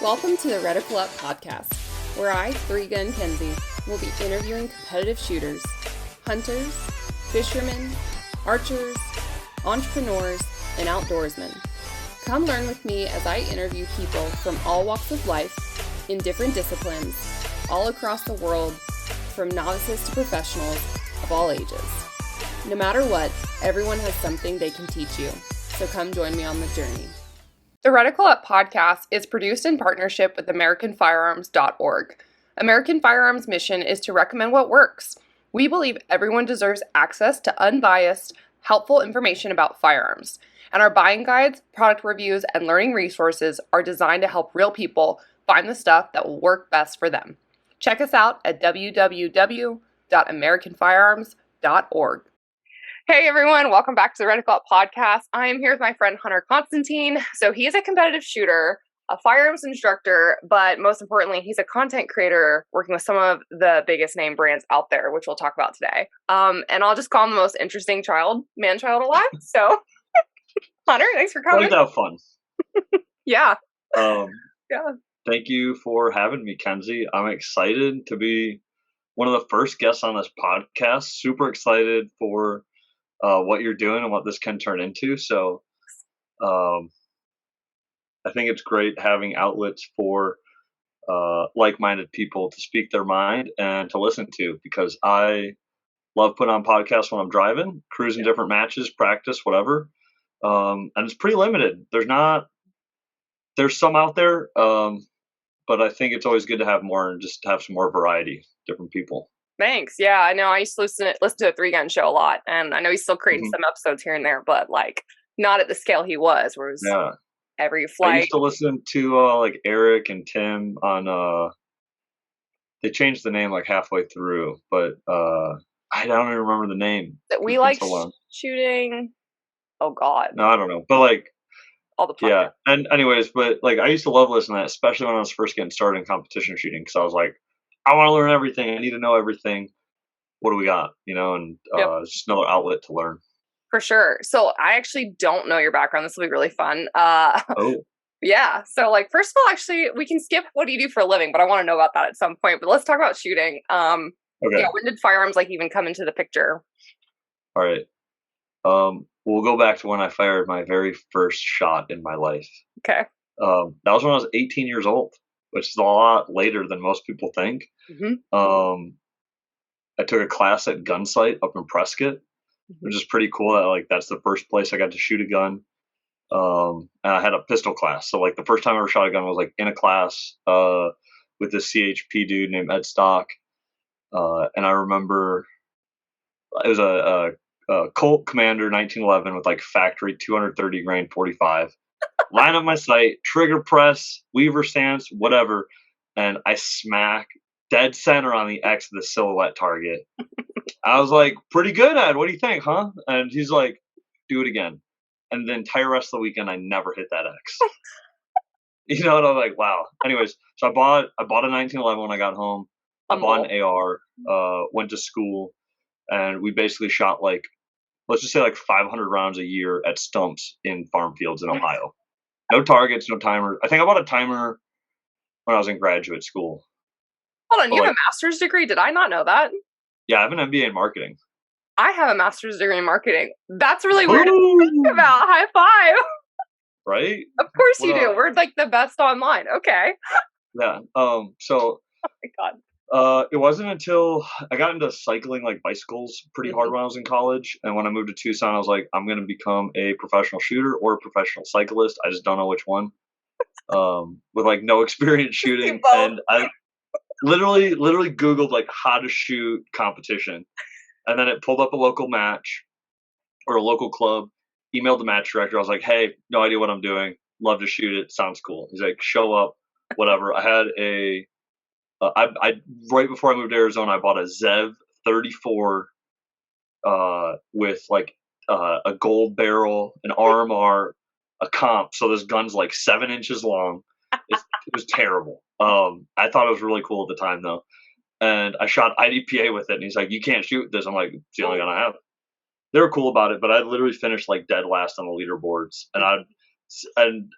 Welcome to the Reticle Up podcast, where I, 3-Gun Kenzie, will be interviewing competitive shooters, hunters, fishermen, archers, entrepreneurs, and outdoorsmen. Come learn with me as I interview people from all walks of life, in different disciplines, all across the world, from novices to professionals of all ages. No matter what, everyone has something they can teach you, so come join me on the journey. The Reticle Up podcast is produced in partnership with AmericanFirearms.org. American Firearms' mission is to recommend what works. We believe everyone deserves access to unbiased, helpful information about firearms, and our buying guides, product reviews, and learning resources are designed to help real people find the stuff that will work best for them. Check us out at www.americanfirearms.org. Hey everyone, welcome back to the Reticle Up podcast. I am here with my friend Hunter Constantine. So he is a competitive shooter, a firearms instructor, but most importantly, he's a content creator working with some of the biggest name brands out there, which we'll talk about today. And I'll just call him the most interesting man-child alive. So Hunter, thanks for coming. I like to have fun. Yeah. Yeah. Thank you for having me, Kenzie. I'm excited to be one of the first guests on this podcast. Super excited for what you're doing and what this can turn into. So I think it's great having outlets for like-minded people to speak their mind and to listen to, because I love putting on podcasts when I'm driving, cruising different matches, practice, whatever. And it's pretty limited. There's some out there, but I think it's always good to have more and just have some more variety, different people. Thanks. Yeah, I know. I used to listen to a 3-Gun show a lot, and I know he's still creating some episodes here and there, but like not at the scale he was. Where it was every flight. I used to listen to like Eric and Tim on. They changed the name like halfway through, but I don't even remember the name. That we like shooting. Oh God. No, I don't know, but like all the podcasts. And anyways, but like I used to love listening to that, especially when I was first getting started in competition shooting, because I was like, I want to learn everything. I need to know everything. What do we got? And it's just another outlet to learn. For sure. So I actually don't know your background. This will be really fun. Yeah. So like, first of all, actually, we can skip what do you do for a living, but I want to know about that at some point. But let's talk about shooting. Okay. Yeah, when did firearms like even come into the picture? All right. We'll go back to when I fired my very first shot in my life. Okay. That was when I was 18 years old, which is a lot later than most people think. Mm-hmm. I took a class at Gunsight up in Prescott, which is pretty cool. That's the first place I got to shoot a gun. And I had a pistol class. So like the first time I ever shot a gun was like in a class with this CHP dude named Ed Stock. And I remember it was a Colt Commander 1911 with like factory 230 grain 45. Line up my sight, trigger press, weaver stance, whatever, and I smack dead center on the X of the silhouette target. I was like, pretty good, Ed. What do you think, huh? And he's like, do it again. And the entire rest of the weekend, I never hit that X. And I was like, wow. Anyways, so I bought a 1911 when I got home. I bought an AR, went to school, and we basically shot like, let's just say like 500 rounds a year at stumps in farm fields in Ohio. No targets, no timer. I think I bought a timer when I was in graduate school. Hold on, you have a master's degree? Did I not know that? Yeah, I have an MBA in marketing. I have a master's degree in marketing. That's really weird to think about. High five. Right? Of course you do. We're like the best online. Okay. Yeah. So. Oh my God. It wasn't until I got into cycling like bicycles pretty hard when I was in college. And when I moved to Tucson, I was like, I'm going to become a professional shooter or a professional cyclist. I just don't know which one. With like no experience shooting. And I literally Googled like how to shoot competition. And then it pulled up a local match or a local club, emailed the match director. I was like, hey, no idea what I'm doing. Love to shoot it. Sounds cool. He's like, show up, whatever. I had I right before I moved to Arizona, I bought a Zev 34 with like a gold barrel, an RMR, a comp. So this gun's like 7 inches long. It was terrible. I thought it was really cool at the time though. And I shot IDPA with it, and he's like, you can't shoot this. I'm like, it's the only gun I have. They were cool about it, but I literally finished like dead last on the leaderboards. And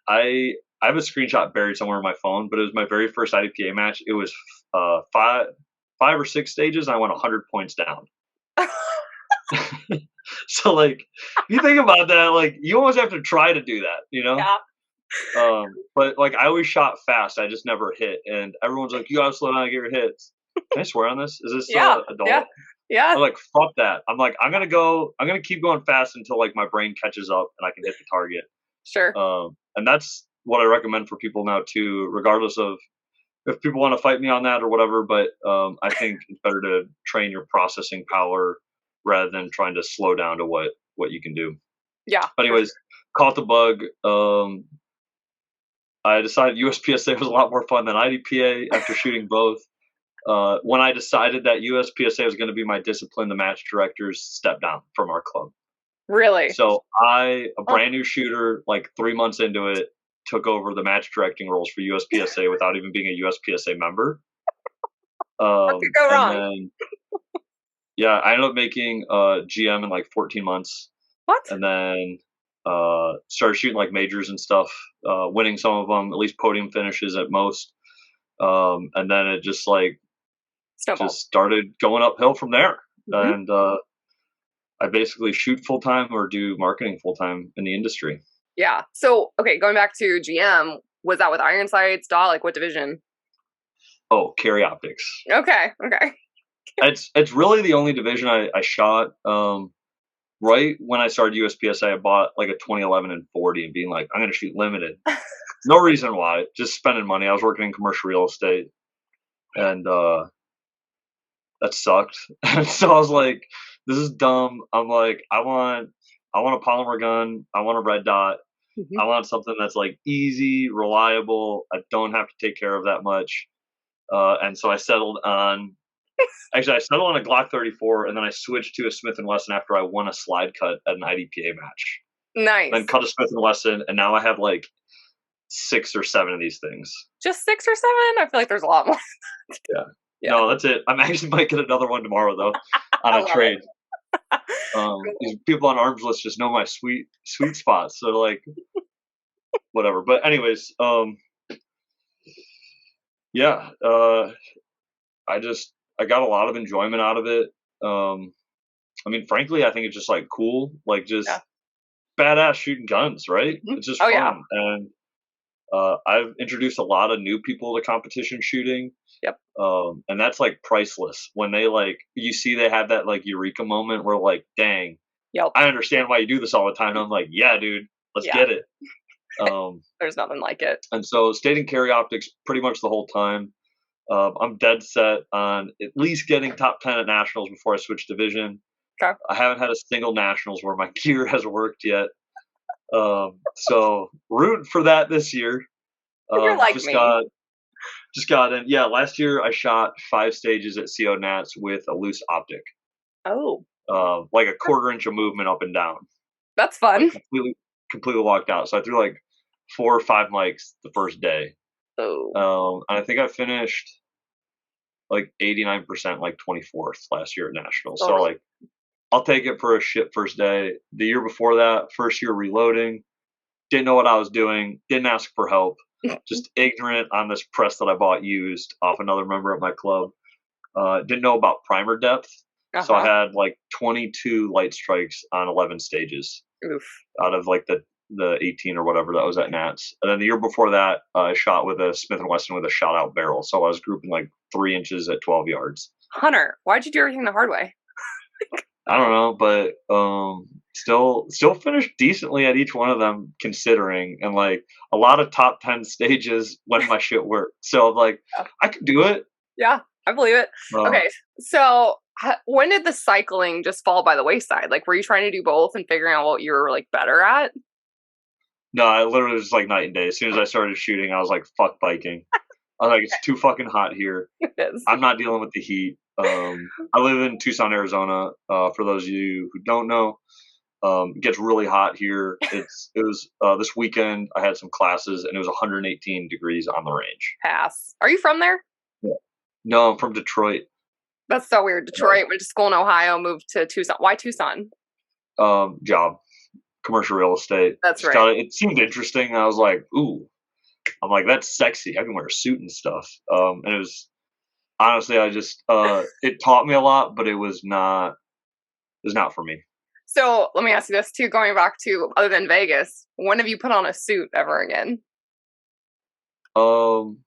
I I have a screenshot buried somewhere on my phone, but it was my very first IDPA match. It was five or six stages. And I went 100 points down. So like, if you think about that, like you almost have to try to do that, Yeah. But like I always shot fast. I just never hit, and everyone's like, "You gotta slow down and get your hits." Can I swear on this? Is this Yeah. adult? Yeah. I'm like, fuck that. I'm like, I'm gonna keep going fast until like my brain catches up and I can hit the target. Sure. And that's what I recommend for people now too, regardless of if people want to fight me on that or whatever. But I think it's better to train your processing power rather than trying to slow down to what you can do. Yeah. But anyways, caught the bug. I decided USPSA was a lot more fun than IDPA after shooting both. When I decided that USPSA was going to be my discipline, the match directors stepped down from our club. Really? So a brand new shooter, like 3 months into it, took over the match directing roles for USPSA without even being a USPSA member. What could go wrong? Then, yeah, I ended up making GM in like 14 months. What? And then started shooting like majors and stuff, winning some of them, at least podium finishes at most. And then it just like started going uphill from there. And I basically shoot full time or do marketing full time in the industry. Yeah. So, okay, going back to GM, was that with iron sights, DAW, like what division? Oh, carry optics. Okay. It's really the only division I shot. Right when I started USPSA, I bought like a 2011 and 40 and being like, I'm going to shoot limited. No reason why, just spending money. I was working in commercial real estate and that sucked. And so I was like, this is dumb. I'm like, I want a polymer gun. I want a red dot. Mm-hmm. I want something that's like easy, reliable. I don't have to take care of that much. And so I settled on a Glock 34, and then I switched to a Smith & Wesson after I won a slide cut at an IDPA match. Nice. Then cut a Smith & Wesson, and now I have like 6 or 7 of these things. Just 6 or 7? I feel like there's a lot more. Yeah. No, that's it. I actually might get another one tomorrow though, on a trade. These people on Arms List just know my sweet spots. So like, whatever. But anyways, yeah. I got a lot of enjoyment out of it. I mean, frankly, I think it's just like cool, like just badass shooting guns, right? Mm-hmm. It's just fun. Yeah. And I've introduced a lot of new people to competition shooting. Yep. And that's like priceless when they like, you see they have that like eureka moment where like, dang, I understand why you do this all the time. And I'm like, yeah, dude, let's get it. There's nothing like it. And so stayed in carry optics pretty much the whole time. I'm dead set on at least getting top 10 at nationals before I switch division. Okay. I haven't had a single nationals where my gear has worked yet. So rooting for that this year. You're like me. Just got in. Yeah, last year I shot 5 stages at CO Nats with a loose optic. Oh. Like a 1/4 inch of movement up and down. That's fun. Like completely locked out. So I threw like 4 or 5 mics the first day. Oh. And I think I finished like 89%, like 24th last year at nationals. So like, I'll take it for a shit first day. The year before that, first year reloading, didn't know what I was doing, didn't ask for help, just ignorant on this press that I bought used off another member at my club. Didn't know about primer depth. So I had like 22 light strikes on 11 stages. Oof. Out of like the 18 or whatever that was at Nats. And then the year before that, I shot with a Smith & Wesson with a shot out barrel. So I was grouping like 3 inches at 12 yards. Hunter, why'd you do everything the hard way? I don't know, but still finished decently at each one of them, considering, and like a lot of top 10 stages when my shit worked. So like, I could do it. Yeah, I believe it. Okay, so when did the cycling just fall by the wayside? Like, were you trying to do both and figuring out what you were like better at? No, I literally was like night and day. As soon as I started shooting, I was like, fuck biking. I was like, it's too fucking hot here. It is. I'm not dealing with the heat. I live in Tucson, Arizona. For those of you who don't know, it gets really hot here. It was this weekend. I had some classes, and it was 118 degrees on the range. Pass. Are you from there? Yeah. No, I'm from Detroit. That's so weird. Detroit, went to school in Ohio, moved to Tucson. Why Tucson? Job, commercial real estate. That's right. It seemed interesting. I was like, ooh, I'm like, that's sexy. I can wear a suit and stuff. And it was honestly, I just it taught me a lot, but it was not for me. So let me ask you this too, going back to other than Vegas, when have you put on a suit ever again? Um,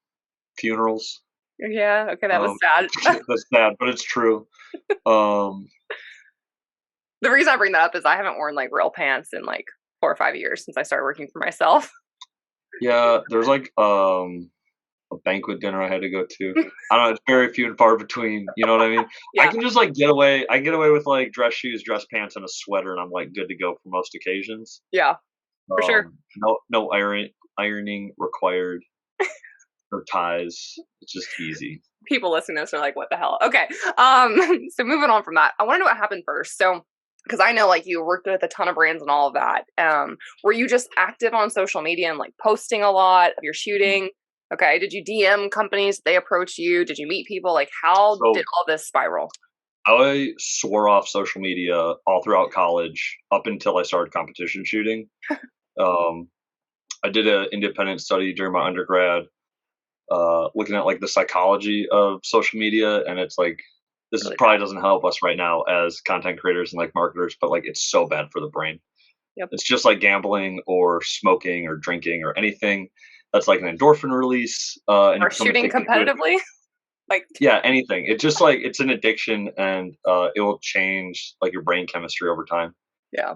Funerals. Yeah, okay, that was Um, sad. that's sad, but it's true. Um, The reason I bring that up is I haven't worn like real pants in like 4 or 5 years since I started working for myself. yeah, there's like a banquet dinner I had to go to. I don't know, it's very few and far between. You know what I mean? I Yeah, can just like get away. I get away with like dress shoes, dress pants, and a sweater, and I'm like good to go for most occasions. yeah, for sure. No ironing required or ties. It's just easy. People listening to this are like, what the hell? Okay. So moving on from that, I want to know what happened first. So, because I know like you worked with a ton of brands and all of that. Were you just active on social media and like posting a lot of your shooting? Okay. Did you DM companies? Did they approach you? Did you meet people? Like, how did So all this spiral? I swore off social media all throughout college up until I started competition shooting. Um, I did an independent study during my undergrad, looking at like the psychology of social media, and it's like this is Really bad. probably doesn't help us right now as content creators and like marketers, but like it's so bad for the brain. Yep. It's just like gambling or smoking or drinking or anything that's like an endorphin release, and you Or become shooting addicted to it. competitively? Like, Yeah, anything. It's just like it's an addiction, and it will change like your brain chemistry over time. yeah.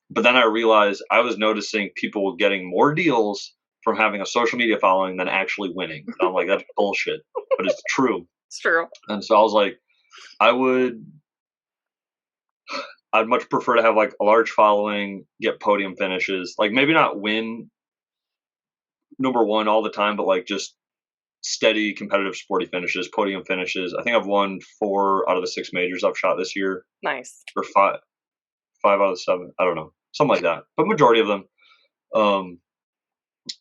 But then I realized I was noticing people were getting more deals from having a social media following than actually winning. And I'm like, that's bullshit, but it's true. It's true. And so I was like, I would, I'd much prefer to have like a large following, get podium finishes, like maybe not win number one all the time, but like just steady competitive sporty finishes, podium finishes. I think I've won 4 out of the 6 majors I've shot this year, Nice. or five out of the 7. I don't know, something like that. But majority of them, um,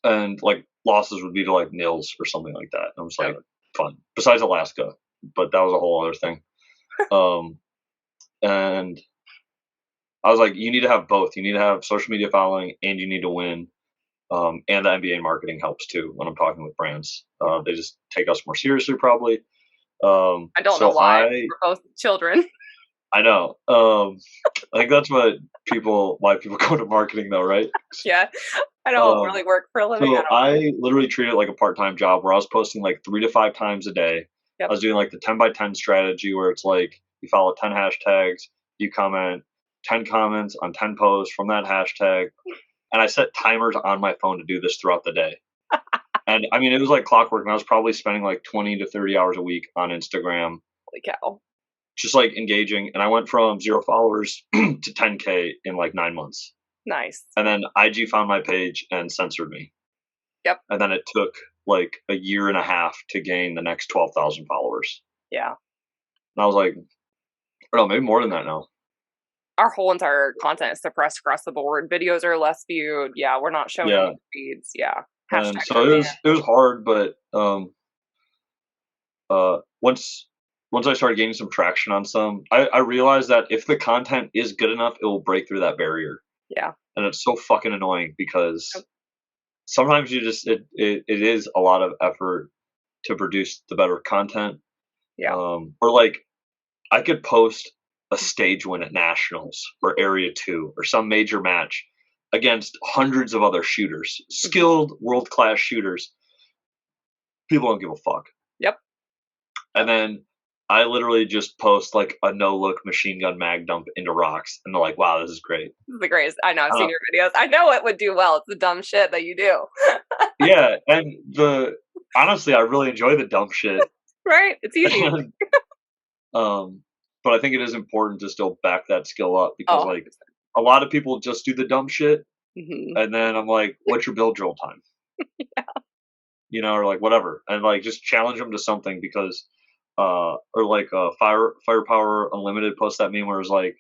and like losses would be to like nils or something like that. I was like, Totally. fun. Besides Alaska, but that was a whole other thing. Um, and I was like, you need to have both. You need to have social media following, and you need to win. And the MBA marketing helps too when I'm talking with brands. They just take us more seriously, probably. I don't know So why. We're both children. I know. I think that's why people go to marketing though, right? Yeah. I don't Um, really work for a living. I so don't know. I literally treat it like a part-time job where I was posting like 3 to 5 times a day. I Yep. was doing like the 10 by 10 strategy where it's like you follow 10 hashtags, you comment 10 comments on 10 posts from that hashtag. And I set timers on my phone to do this throughout the day. And I mean, it was like clockwork. And I was probably spending like 20 to 30 hours a week on Instagram, Holy cow. just like engaging. And I went from 0 followers to 10K in like 9 months. Nice. And then IG found my page and censored me. Yep. And then it took like a year and a half to gain the next 12,000 followers. Yeah. And I was like, or no, maybe more than that now. Our whole entire content is suppressed across the board. Videos are less viewed. Yeah, we're not showing Yeah. any feeds. Yeah. And Hashtags so are banned. it was hard, but once I started gaining some traction on some, I realized that if the content is good enough, it will break through that barrier. Yeah. And it's so fucking annoying because Yep. sometimes you just it is a lot of effort to produce the better content. Yeah. Or like I could post a stage win at nationals or area 2 or some major match against hundreds of other shooters, skilled world-class shooters. People don't give a fuck. Yep. And then I literally just post like a no-look machine gun mag dump into rocks, and they're like, "Wow, this is great." This is the greatest. I know. I've I seen don't- your videos. I know it would do well. It's the dumb shit that you do. yeah, and honestly, I really enjoy the dumb shit. Right? It's easy. um, but I think it is important to still back that skill up because Oh, like a lot of people just do the dumb shit, 100%. and then I'm like, "What's your build drill time?" Or like whatever, and like just challenge them to something because, or like Firepower Unlimited post that meme where it's like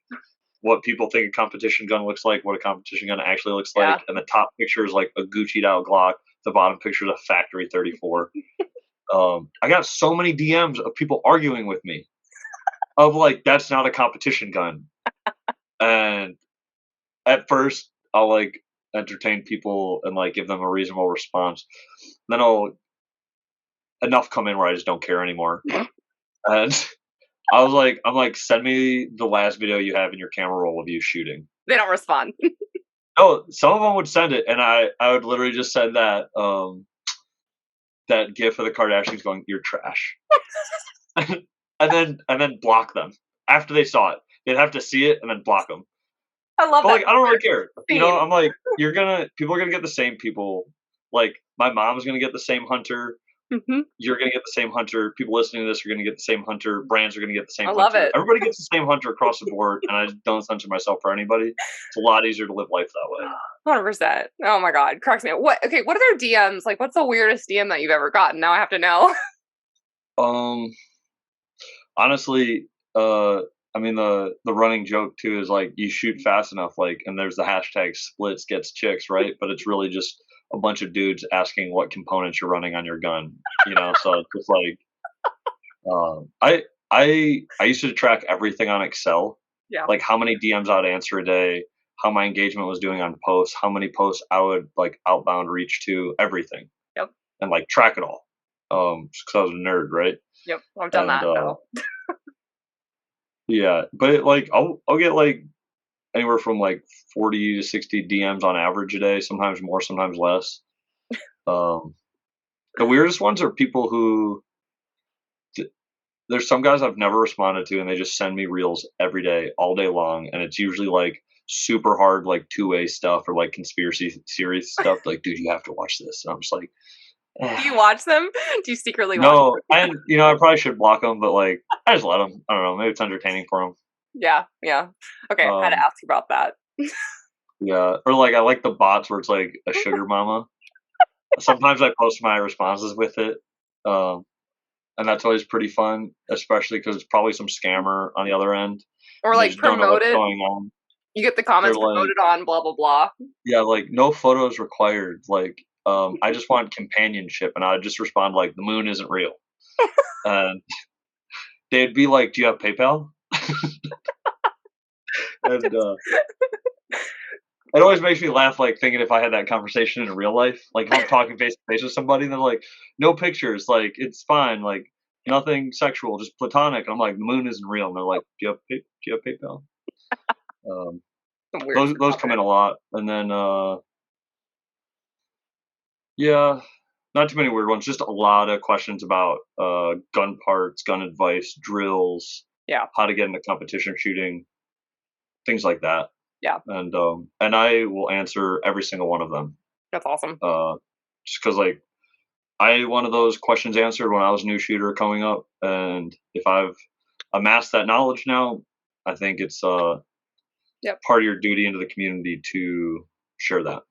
what people think a competition gun looks like, what a competition gun actually looks Yeah. like, and the top picture is like a Gucci'd out Glock, the bottom picture is a factory 34. I got so many DMs of people arguing with me of like that's not a competition gun, and at first I'll like entertain people and like give them a reasonable response. Then enough come in where I just don't care anymore. And I'm like, send me the last video you have in your camera roll of you shooting. They don't respond. No, some of them would send it, and I would literally just send that that gif of the Kardashians going, "You're trash," and then block them after they saw it. They'd have to see it and then block them. I love But that. like, I don't really care. You know, Theme. I'm like, people are gonna get the same people. Like, my mom's gonna get the same hunter. Mm-hmm. You're gonna get the same hunter. People listening to this are gonna get the same hunter. Brands are gonna get the same I hunter. love it. Everybody gets the same hunter across the board, and I just don't censor myself for anybody. It's a lot easier to live life that way. 100%. Oh my God, cracks me up. What are their DMs? Like, what's the weirdest DM that you've ever gotten? Now I have to know. Honestly, I mean the running joke too is like you shoot fast enough, like, and there's the hashtag splits gets chicks, right? But it's really just a bunch of dudes asking what components you're running on your gun, you know. So it's just like, I used to track everything on Excel, Yeah. like how many DMs I'd answer a day, how my engagement was doing on posts, how many posts I would like outbound reach to, everything. Yep. And like track it all, just because I was a nerd, right? Yep. I've done that though. Yeah, but like I'll get like anywhere from like 40 to 60 DMs on average a day, sometimes more, sometimes less. The weirdest ones are people who there's some guys I've never responded to, and they just send me reels every day, all day long, and it's usually like super hard, like two-way stuff or like conspiracy series stuff. Like, dude, you have to watch this. And I'm just like, Do you watch them? Do you secretly watch no, and you know I probably should block them, but like I just let them. I don't know, maybe it's entertaining for them. them? Yeah. Okay, I had to ask you about that. Yeah, or like I like the bots where it's like a sugar mama. Sometimes I post my responses with it, and that's always pretty fun, especially because it's probably some scammer on the other end. Or They like just don't know promote what's it. going on. You get the They're comments like, promoted on blah blah blah. yeah, like no photos required. Like, I just want companionship, and I would just respond like, the moon isn't real, and they'd be like, "Do you have PayPal?" And it always makes me laugh, like thinking if I had that conversation in real life, like if I'm talking face to face with somebody, and they're like, "No pictures, like it's fine, like nothing sexual, just platonic." I'm like, "The moon isn't real," and they're like, do you have PayPal?" Some weird Those come in a lot, and then yeah, not too many weird ones. Just a lot of questions about gun parts, gun advice, drills, Yeah. how to get into competition shooting, things like that. Yeah. And I will answer every single one of them. That's awesome. Just because like I wanted those questions answered when I was a new shooter coming up, and if I've amassed that knowledge now, I think it's part of your duty into the community to share that.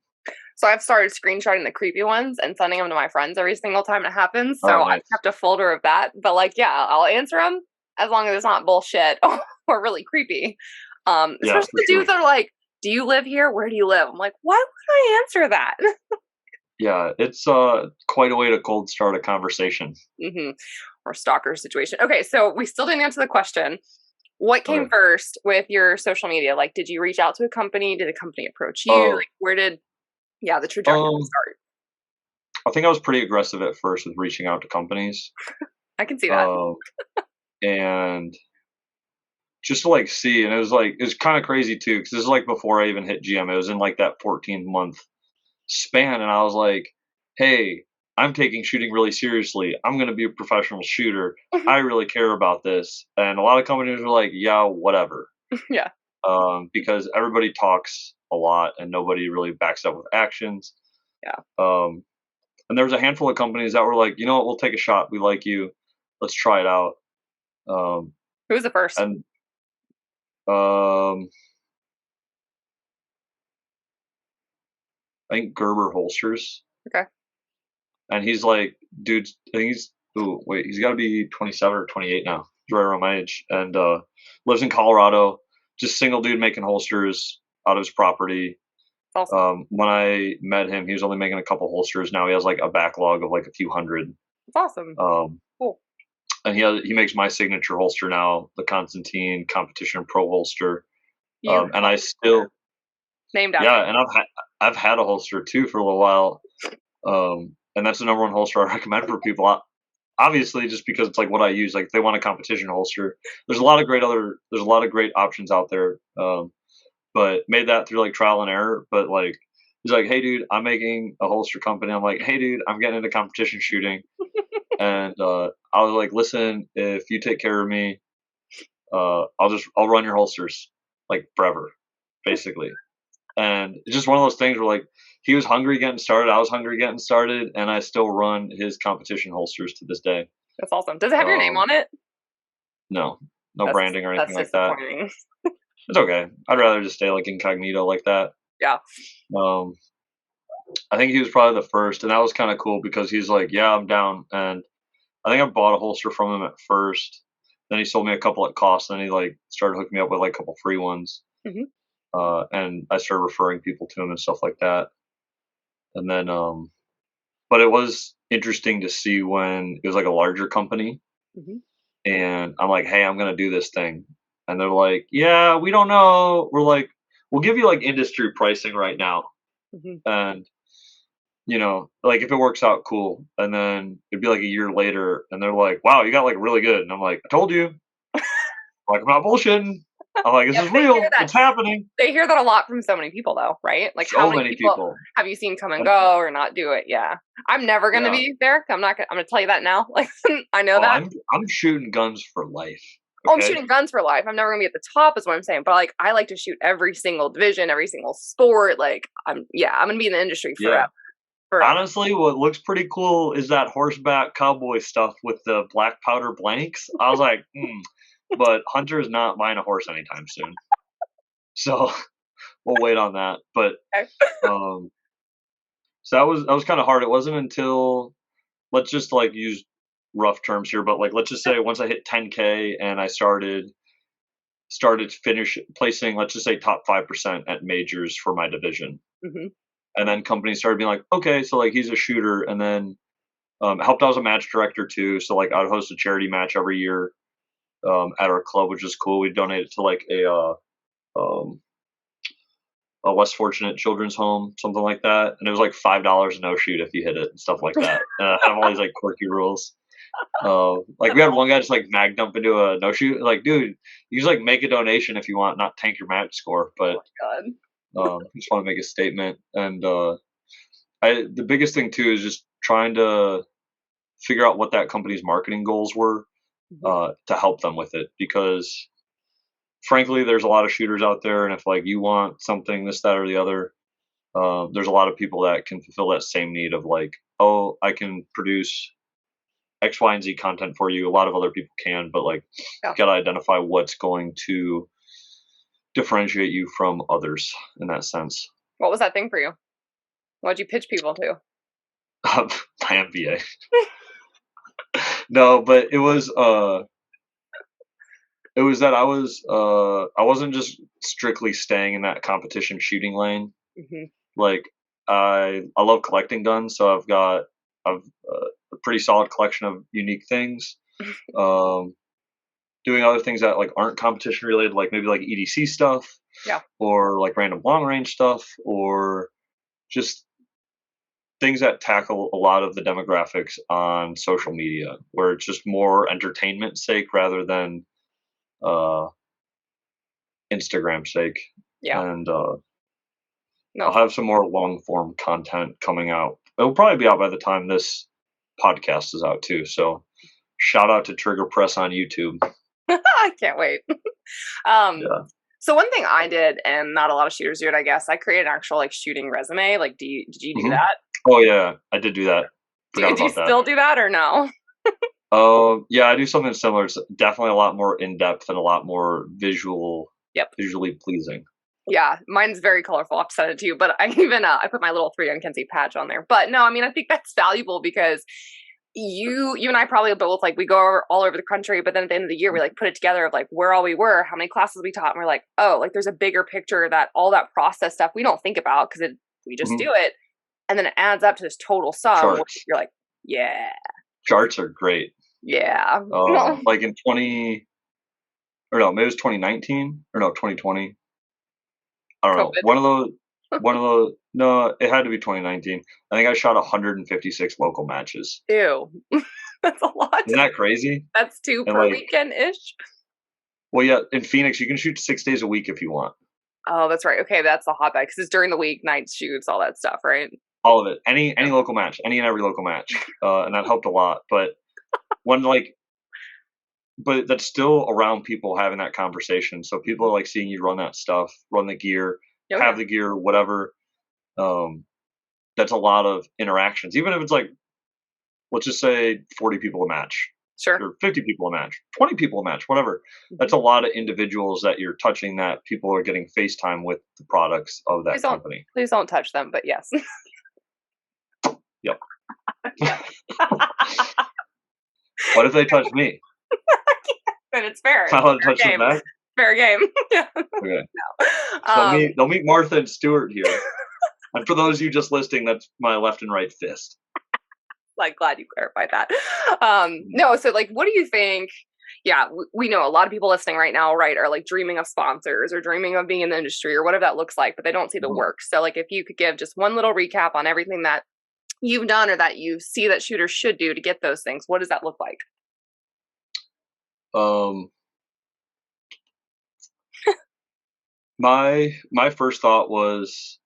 So I've started screenshotting the creepy ones and sending them to my friends every single time it happens. So Oh, nice. I've kept a folder of that. But like, yeah, I'll answer them as long as it's not bullshit or really creepy. Especially the dudes that are like, "Do you live here? Where do you live?" I'm like, why would I answer that? Yeah, it's quite a way to cold start a conversation. Mm-hmm. Or stalker situation. Okay, so we still didn't answer the question. What came first with your social media? Like, did you reach out to a company? Did a company approach you? Like, where did the trajectory start? I think I was pretty aggressive at first with reaching out to companies. I can see that. And just to like see, and it was kind of crazy too, because this is like before I even hit GM. It was in like that 14-month span, and I was like, hey, I'm taking shooting really seriously. I'm going to be a professional shooter. I really care about this. And a lot of companies were like, yeah, whatever. Yeah. Because everybody talks a lot and nobody really backs up with actions. Yeah. And there was a handful of companies that were like, you know what, we'll take a shot. We like you. Let's try it out. Who was the first? And I think Gerber Holsters. Okay. And he's like, dude, I think he's got to be 27 or 28 now. He's right around my age. And lives in Colorado. Just single dude making holsters out of his property. Awesome. When I met him, he was only making a couple holsters. Now he has like a backlog of like a few hundred. That's awesome. Cool. And he makes my signature holster now, the Constantine Competition Pro holster. And I still named after. Yeah, and I've had a holster too for a little while, and that's the number one holster I recommend for people. Obviously, just because it's like what I use. Like if they want a competition holster, there's a lot of great options out there. But made that through like trial and error. But like he's like, hey dude, I'm making a holster company. I'm like, hey dude, I'm getting into competition shooting, and I was like, listen, if you take care of me, I'll run your holsters like forever, basically. And it's just one of those things where like he was hungry getting started, I was hungry getting started, and I still run his competition holsters to this day. That's awesome. Does it have your name on it? No, branding or anything like that. Disappointing. It's okay. I'd rather just stay like incognito like that. Yeah. I think he was probably the first, and that was kind of cool because he's like, yeah, I'm down. And I think I bought a holster from him at first. Then he sold me a couple at cost. Then he like started hooking me up with like a couple free ones. Mm-hmm. And I started referring people to him and stuff like that. And then, but it was interesting to see when it was like a larger company, Mm-hmm. and I'm like, hey, I'm gonna do this thing, and they're like, yeah, we don't know. We're like, we'll give you like industry pricing right now, Mm-hmm. and like if it works out, cool. And then it'd be like a year later, and they're like, wow, you got like really good, and I'm like, I told you, like I'm not bullshitting. I'm like, this is real. It's happening. They hear that a lot from so many people, though, right? Like, so how many people have you seen come and go or not do it? Yeah, I'm never gonna be there. I'm not. I'm gonna tell you that now. Like, I know that. I'm shooting guns for life. Okay? Oh, I'm shooting guns for life. I'm never gonna be at the top, is what I'm saying. But like, I like to shoot every single division, every single sport. Like, I'm gonna be in the industry forever. Forever. Honestly, what looks pretty cool is that horseback cowboy stuff with the black powder blanks. I was like, but Hunter is not buying a horse anytime soon, so we'll wait on that. But so that was kind of hard. It wasn't until, let's just like use rough terms here, but like let's just say once I hit 10K and I started placing, let's just say top 5% at majors for my division. Mm-hmm. And then companies started being like, okay, so like he's a shooter. And then helped out as a match director too. So like I'd host a charity match every year at our club, which is cool. We donate it to like a less fortunate children's home, something like that. And it was like $5 a no shoot if you hit it and stuff like that. And I have all these like quirky rules. Like we had one guy just like mag dump into a no shoot. Like, dude, you just like make a donation if you want, not tank your match score. But just want to make a statement. And the biggest thing too is just trying to figure out what that company's marketing goals were to help them with it, because frankly, there's a lot of shooters out there, and if like you want something, this, that, or the other, there's a lot of people that can fulfill that same need of like, oh, I can produce X, Y, and Z content for you. A lot of other people can, but like, you gotta identify what's going to differentiate you from others in that sense. What was that thing for you? What'd you pitch people to? My MBA. No, but it was that I wasn't just strictly staying in that competition shooting lane. Mm-hmm. Like I love collecting guns, so I've got a pretty solid collection of unique things. Doing other things that like aren't competition related, like maybe like EDC stuff, or like random long range stuff, or just things that tackle a lot of the demographics on social media, where it's just more entertainment sake rather than Instagram sake. And I'll have some more long form content coming out. It'll probably be out by the time this podcast is out too. So shout out to Trigger Press on YouTube. I can't wait. So one thing I did, and not a lot of shooters do it, I guess, I created an actual like shooting resume. Like, did you do that? Oh yeah, I did do that. Do you still do that or no? Yeah, I do something similar. It's definitely a lot more in depth and a lot more visually pleasing. Yeah, mine's very colorful. I'll send it to you. But I even I put my little 3 Gun Kenzie patch on there. But no, I mean, I think that's valuable because you and I probably both like we go all over the country, but then at the end of the year we like put it together of like where all we were, how many classes we taught, and we're like, oh, like there's a bigger picture that all that process stuff we don't think about because we just do it, and then it adds up to this total sum. Where you're like, yeah, charts are great. Yeah, like in 20, or no, maybe it was 2019 or no 2020. I don't know. One of those. one of the no, it had to be 2019. I think I shot 156 local matches. Ew. That's a lot. Isn't that crazy? That's 2 And per like, weekend-ish? well, yeah, in Phoenix you can shoot 6 days a week if you want. Oh, that's right. Okay, that's the hotbed because it's during the week, night shoots, all that stuff, right? All of it, any Yeah. local match, any and every local match, and that helped a lot. But when like, but that's still around people having that conversation. So people are like seeing you run that stuff, run the gear, Oh, have yeah. the gear, whatever. Um, that's a lot of interactions, even if it's like, let's just say 40 people a match Sure. or 50 people a match, 20 people a match, whatever. That's a lot of individuals that you're touching that people are getting FaceTime with the products of that company. Please don't touch them, but yes. Yep. Yeah. What if they touch me? Then it's fair. Am I allowed to Fair touch them game. back? Fair game. Yeah. Okay. No. They'll meet Martha and Stewart here. And for those of you just listening, that's my left and right fist. Like, glad you clarified that. No, so like, what do you think? Yeah, we know a lot of people listening right now, right, are like dreaming of sponsors or dreaming of being in the industry or whatever that looks like, but they don't see the work. So, like, if you could give just one little recap on everything that you've done or that you see that shooters should do to get those things, what does that look like? My first thought was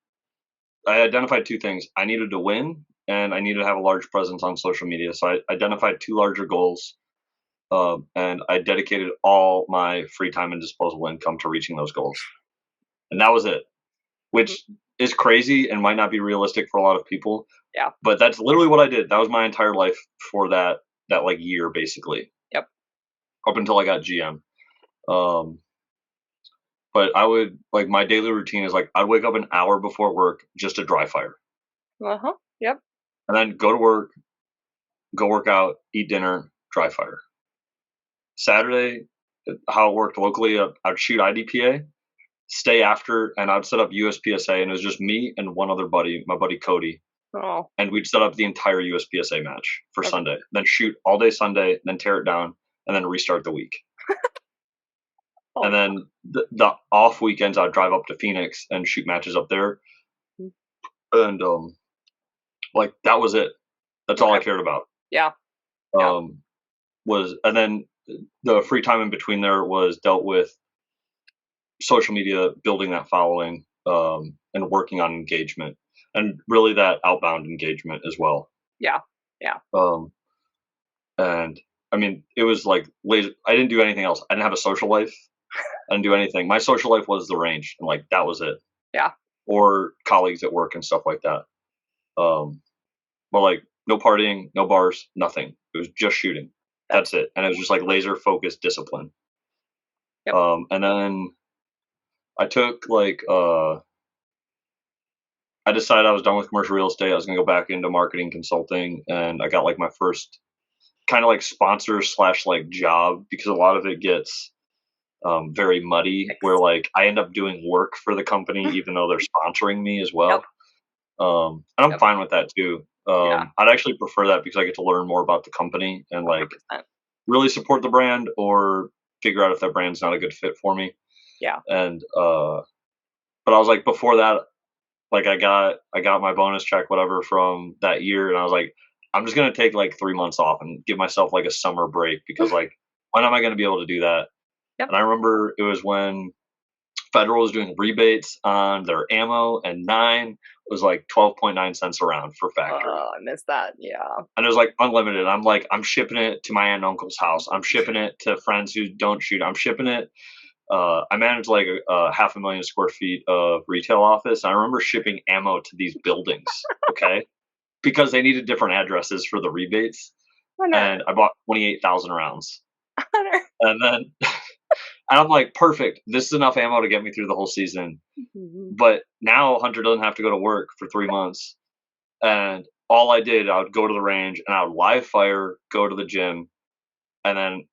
I identified two things. I needed to win and I needed to have a large presence on social media. So I identified two larger goals. And I dedicated all my free time and disposable income to reaching those goals. And that was it, which is crazy and might not be realistic for a lot of people. Yeah. But that's literally what I did. That was my entire life for that like year, basically. Yep. Up until I got GM. But I would like my daily routine is like I'd wake up an hour before work just to dry fire. Yep. And then go to work, go work out, eat dinner, dry fire. Saturday, how it worked locally, I'd shoot IDPA, stay after, and I'd set up USPSA, and it was just me and one other buddy, my buddy Cody. Oh. And we'd set up the entire USPSA match for Sunday, then shoot all day Sunday, then tear it down, and then restart the week. And then the off weekends, I'd drive up to Phoenix and shoot matches up there. And like that was it. That's all I cared about. Yeah. And then the free time in between there was dealt with social media, building that following, and working on engagement, and really that outbound engagement as well. Yeah. And I mean, it was like laser. I didn't do anything else. I didn't have a social life. I didn't do anything. My social life was the range, and like that was it. Yeah. Or colleagues at work and stuff like that. But like no partying, no bars, nothing. It was just shooting. That's it. And it was just like laser focused discipline. Yep. And then I took like I decided I was done with commercial real estate. I was gonna go back into marketing consulting, and I got like my first kind of like sponsor / like job, because a lot of it gets very muddy, where like I end up doing work for the company even though they're sponsoring me as well. And I'm fine with that too. I'd actually prefer that because I get to learn more about the company and like 100%. really support the brand or figure out if that brand's not a good fit for me. Yeah. And but I was like, before that, like I got my bonus check, whatever, from that year, and I was like, I'm just gonna take like 3 months off and give myself like a summer break, because like when am I gonna be able to do that? Yep. And I remember it was when Federal was doing rebates on their ammo, and 9 was like 12.9 cents a round for factory. Oh, I missed that. Yeah. And it was like unlimited. I'm like, I'm shipping it to my aunt and uncle's house. I'm shipping it to friends who don't shoot. I'm shipping it. I managed like a 500,000 square feet of retail office. I remember shipping ammo to these buildings, okay, because they needed different addresses for the rebates. And I bought 28,000 rounds. And then, and I'm like, perfect. This is enough ammo to get me through the whole season. But now Hunter doesn't have to go to work for 3 months. And all I did, I would go to the range and I would live fire, go to the gym, and then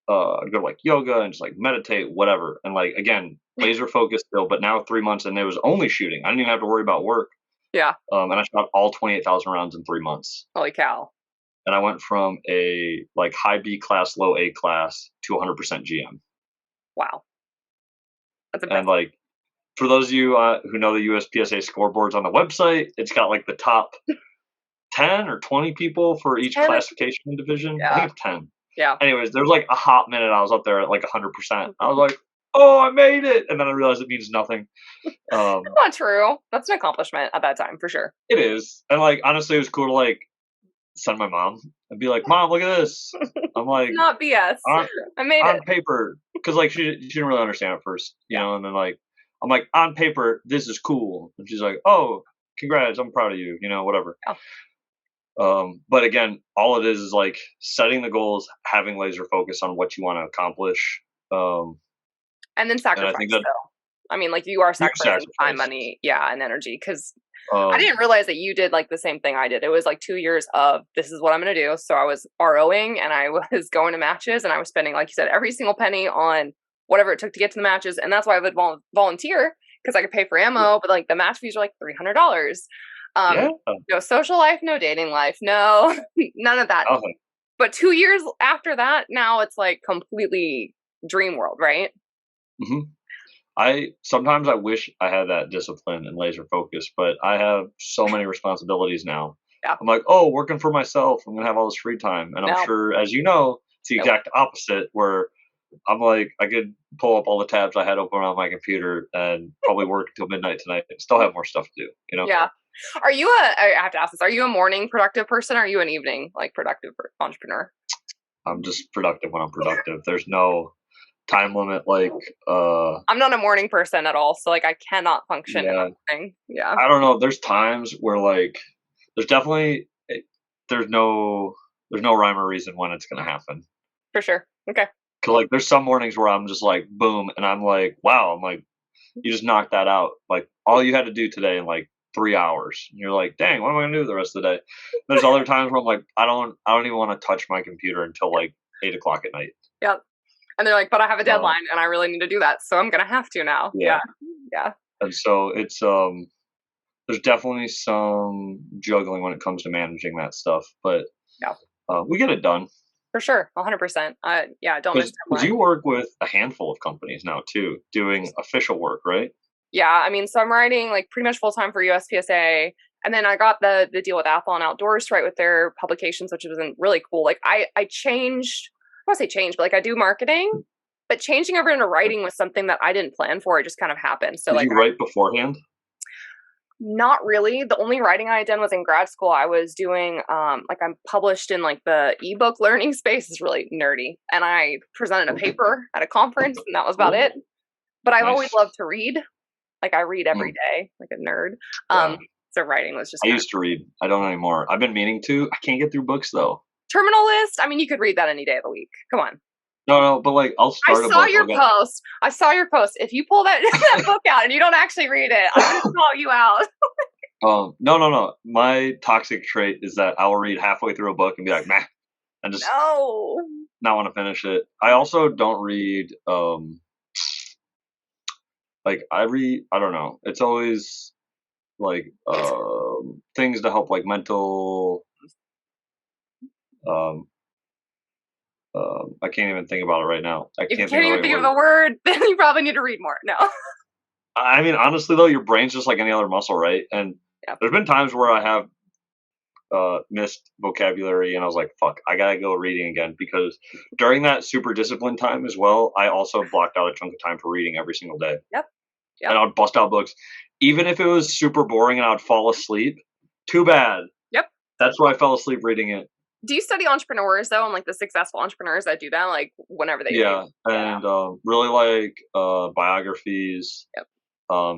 I'd go to like yoga and just like meditate, whatever. And like, again, laser focused still, but now 3 months and it was only shooting. I didn't even have to worry about work. Yeah. And I shot all 28,000 rounds in 3 months. Holy cow. And I went from a like high B class, low A class to 100% GM. Wow. That's impressive. And like, for those of you who know the USPSA scoreboards on the website, it's got like the top 10 or 20 people for each 10? classification division. I think it's 10. Yeah. Anyways, there was like a hot minute I was up there at like 100%. I was like, oh, I made it. And then I realized it means nothing. That's not true. That's an accomplishment at that time, for sure. It is. And like, honestly, it was cool to like send my mom and be like, Mom, look at this. I'm like, Not BS. I made on it. paper. Because like, she didn't really understand at first, you know, and then like, I'm like, on paper, this is cool. And she's like, oh, congrats, I'm proud of you, you know, whatever. Yeah. But again, all it is like setting the goals, having laser focus on what you want to accomplish. And then sacrifice, I think that, I mean, like, you are sacrificing time, sacrifice. money, and energy. Because I didn't realize that you did like the same thing I did. It was like 2 years of this is what I'm going to do. So I was ROing and I was going to matches and I was spending, like you said, every single penny on whatever it took to get to the matches. And that's why I would volunteer, because I could pay for ammo, but like the match fees were like $300. No social life, no dating life, no, none of that. Okay. But 2 years after that, now it's like completely dream world, right? Mm-hmm. Sometimes I wish I had that discipline and laser focus, but I have so many responsibilities now. Yeah. I'm like, oh, working for myself, I'm gonna have all this free time, and I'm sure, as you know, it's the exact opposite. Where I'm like, I could pull up all the tabs I had open on my computer and probably work until midnight tonight and still have more stuff to do. You know? Yeah. I have to ask this. Are you a morning productive person? Or are you an evening like productive entrepreneur? I'm just productive when I'm productive. There's no time limit. Like, I'm not a morning person at all, so like I cannot function in the morning. Yeah. I don't know. There's times where like, there's definitely there's no rhyme or reason when it's gonna happen. For sure. Okay. Cause like there's some mornings where I'm just like boom, and I'm like, wow, I'm like, you just knocked that out. Like all you had to do today in like 3 hours. And you're like, dang, what am I gonna do the rest of the day? There's other times where I'm like, I don't even want to touch my computer until like 8 o'clock at night. Yep. And they're like, but I have a deadline and I really need to do that, so I'm gonna have to now. Yeah. And so it's there's definitely some juggling when it comes to managing that stuff, but we get it done. For sure, 100%. Don't miss because you work with a handful of companies now too, doing official work, right? Yeah, I mean, so I'm writing like pretty much full time for USPSA, and then I got the deal with Athlon Outdoors to write with their publications, which was really cool. Like I changed, I want to say changed, but like I do marketing, but changing over into writing was something that I didn't plan for. It just kind of happened. So Did you write beforehand? Not really. The only writing I had done was in grad school. I was doing like I'm published in like the ebook learning space. Is really nerdy, and I presented a paper at a conference, and that was about it. But I've always loved to read. Like I read every day, like a nerd. So writing was just. I used to read. I don't anymore. I've been meaning to. I can't get through books though. Terminal List. I mean, you could read that any day of the week. Come on. No, but like I'll start. I saw your post. I saw your post. If you pull that book out and you don't actually read it, I'm gonna call you out. No. My toxic trait is that I will read halfway through a book and be like, meh, and just not want to finish it. I also don't read. Like I read. I don't know. It's always like things to help like mental. I can't even think about it right now. If you can't even think of a word, then you probably need to read more. No. I mean, honestly, though, your brain's just like any other muscle, right? And there's been times where I have missed vocabulary, and I was like, fuck, I gotta go reading again. Because during that super disciplined time as well, I also blocked out a chunk of time for reading every single day. Yep. And I would bust out books. Even if it was super boring and I would fall asleep, too bad. Yep. That's why I fell asleep reading it. Do you study entrepreneurs though, and like the successful entrepreneurs that do that, like whenever they and really like biographies,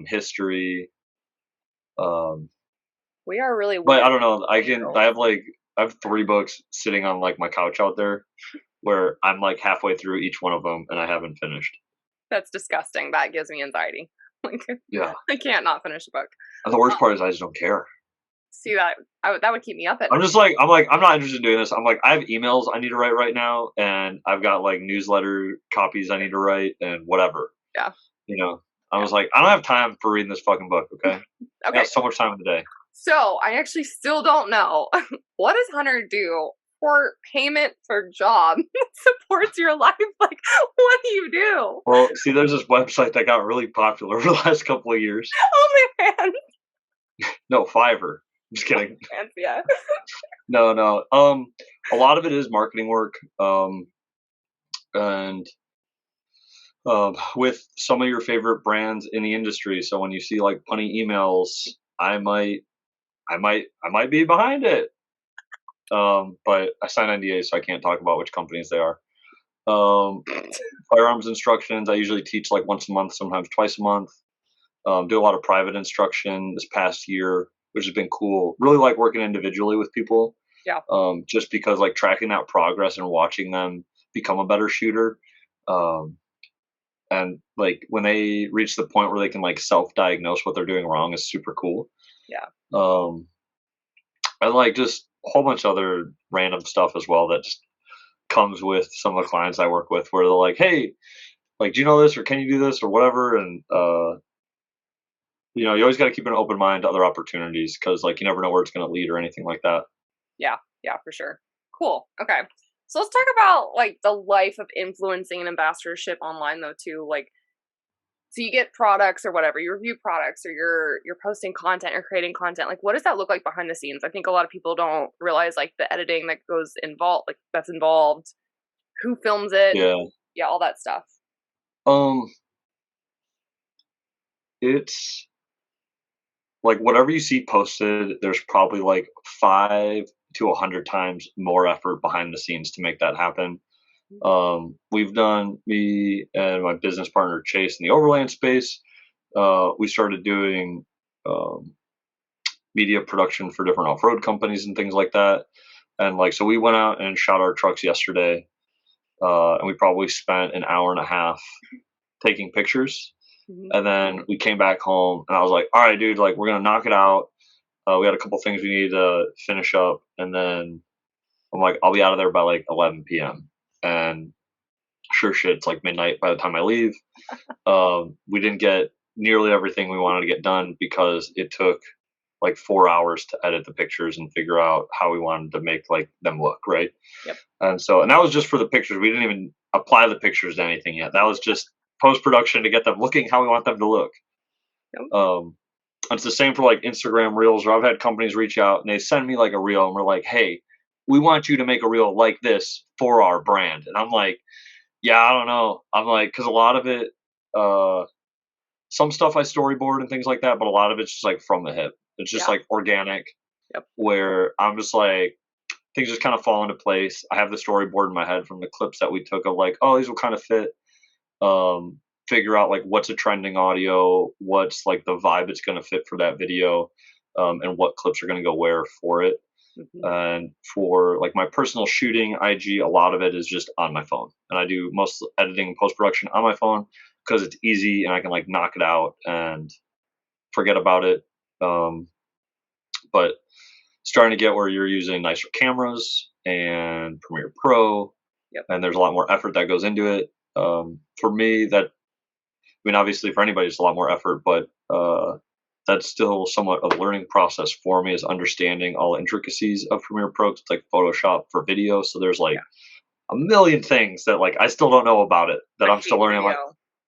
history. We are really, but I don't know. I have 3 books sitting on like my couch out there, where I'm like halfway through each one of them and I haven't finished. That's disgusting. That gives me anxiety. Like, I can't not finish a book. And the worst part is I just don't care. See that would keep me up at night. I'm not interested in doing this. I'm like, I have emails I need to write right now, and I've got like newsletter copies I need to write and whatever. Yeah. You know, I was like, I don't have time for reading this fucking book. Okay. I got so much time in the day. So I actually still don't know, what does Hunter do for payment for job supports your life. Like, what do you do? Well, see, there's this website that got really popular over the last couple of years. Oh man. No, Fiverr. Just kidding. Yeah. No, no. A lot of it is marketing work. And with some of your favorite brands in the industry. So when you see like punny emails, I might be behind it. But I signed NDA, so I can't talk about which companies they are. Firearms instructions, I usually teach like once a month, sometimes twice a month. Do a lot of private instruction this past year, which has been cool. Really like working individually with people. Yeah. Just because like tracking that progress and watching them become a better shooter. And like when they reach the point where they can like self-diagnose what they're doing wrong is super cool. Yeah. And like just a whole bunch of other random stuff as well that just comes with some of the clients I work with, where they're like, "Hey, like, do you know this, or can you do this, or whatever?" And you always got to keep an open mind to other opportunities, because like you never know where it's going to lead or anything like that. Yeah. Yeah, for sure. Cool. Okay. So let's talk about like the life of influencing and ambassadorship online though too. Like, so you get products or whatever, you review products, or you're posting content or creating content. Like, what does that look like behind the scenes? I think a lot of people don't realize like the editing that goes involved, like that's involved, who films it, Yeah. yeah, all that stuff. It's like whatever you see posted, there's probably like 5 to 100 times more effort behind the scenes to make that happen. We've done, me and my business partner Chase, in the overland space. We started doing media production for different off-road companies and things like that. And like, so we went out and shot our trucks yesterday, and we probably spent an hour and a half taking pictures. And then we came back home, and I was like, "All right, dude, like we're gonna knock it out. We had a couple things we needed to finish up, and then I'm like, I'll be out of there by like 11 p.m." And sure shit, it's like midnight by the time I leave. We didn't get nearly everything we wanted to get done because it took like 4 hours to edit the pictures and figure out how we wanted to make like them look right. Yep. And that was just for the pictures. We didn't even apply the pictures to anything yet. That was just post production to get them looking how we want them to look. Yep. It's the same for like Instagram reels, where I've had companies reach out and they send me like a reel, and we're like, "Hey, we want you to make a reel like this for our brand." And I'm like, "Yeah, I don't know." I'm like, because a lot of it, some stuff I storyboard and things like that, but a lot of it's just like from the hip. It's just like organic. Yep. Where I'm just like, things just kind of fall into place. I have the storyboard in my head from the clips that we took of like, oh, these will kind of fit. Figure out like what's a trending audio, what's like the vibe it's going to fit for that video, and what clips are going to go where for it. And for like my personal shooting IG, a lot of it is just on my phone, and I do most editing and post production on my phone because it's easy and I can like knock it out and forget about it. But starting to get where you're using nicer cameras and Premiere Pro, and there's a lot more effort that goes into it. For me, obviously for anybody, it's a lot more effort, but that's still somewhat of a learning process for me, is understanding all the intricacies of Premiere Pro. It's like Photoshop for video, so there's like a million things that like I still don't know about it that I'm still learning. I'm like,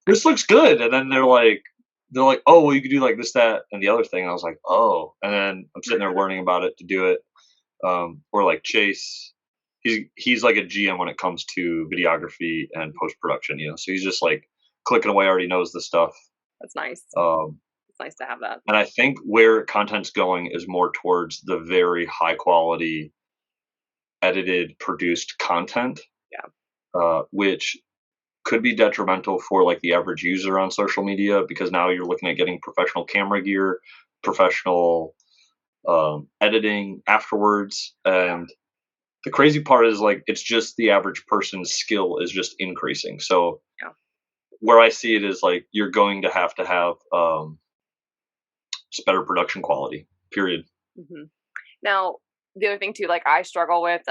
this looks good, and then they're like, oh, well, you could do like this, that, and the other thing. And I was like, oh, and then I'm sitting there learning about it to do it. Or like Chase, he's like a GM when it comes to videography and post production, so he's just like clicking away, already knows the stuff. That's nice. It's nice to have that. And I think where content's going is more towards the very high quality edited, produced content. Which could be detrimental for like the average user on social media, because now you're looking at getting professional camera gear, professional editing afterwards. And the crazy part is like, it's just the average person's skill is just increasing. So where I see it is like, you're going to have just better production quality, period. Now, the other thing too, like I struggle with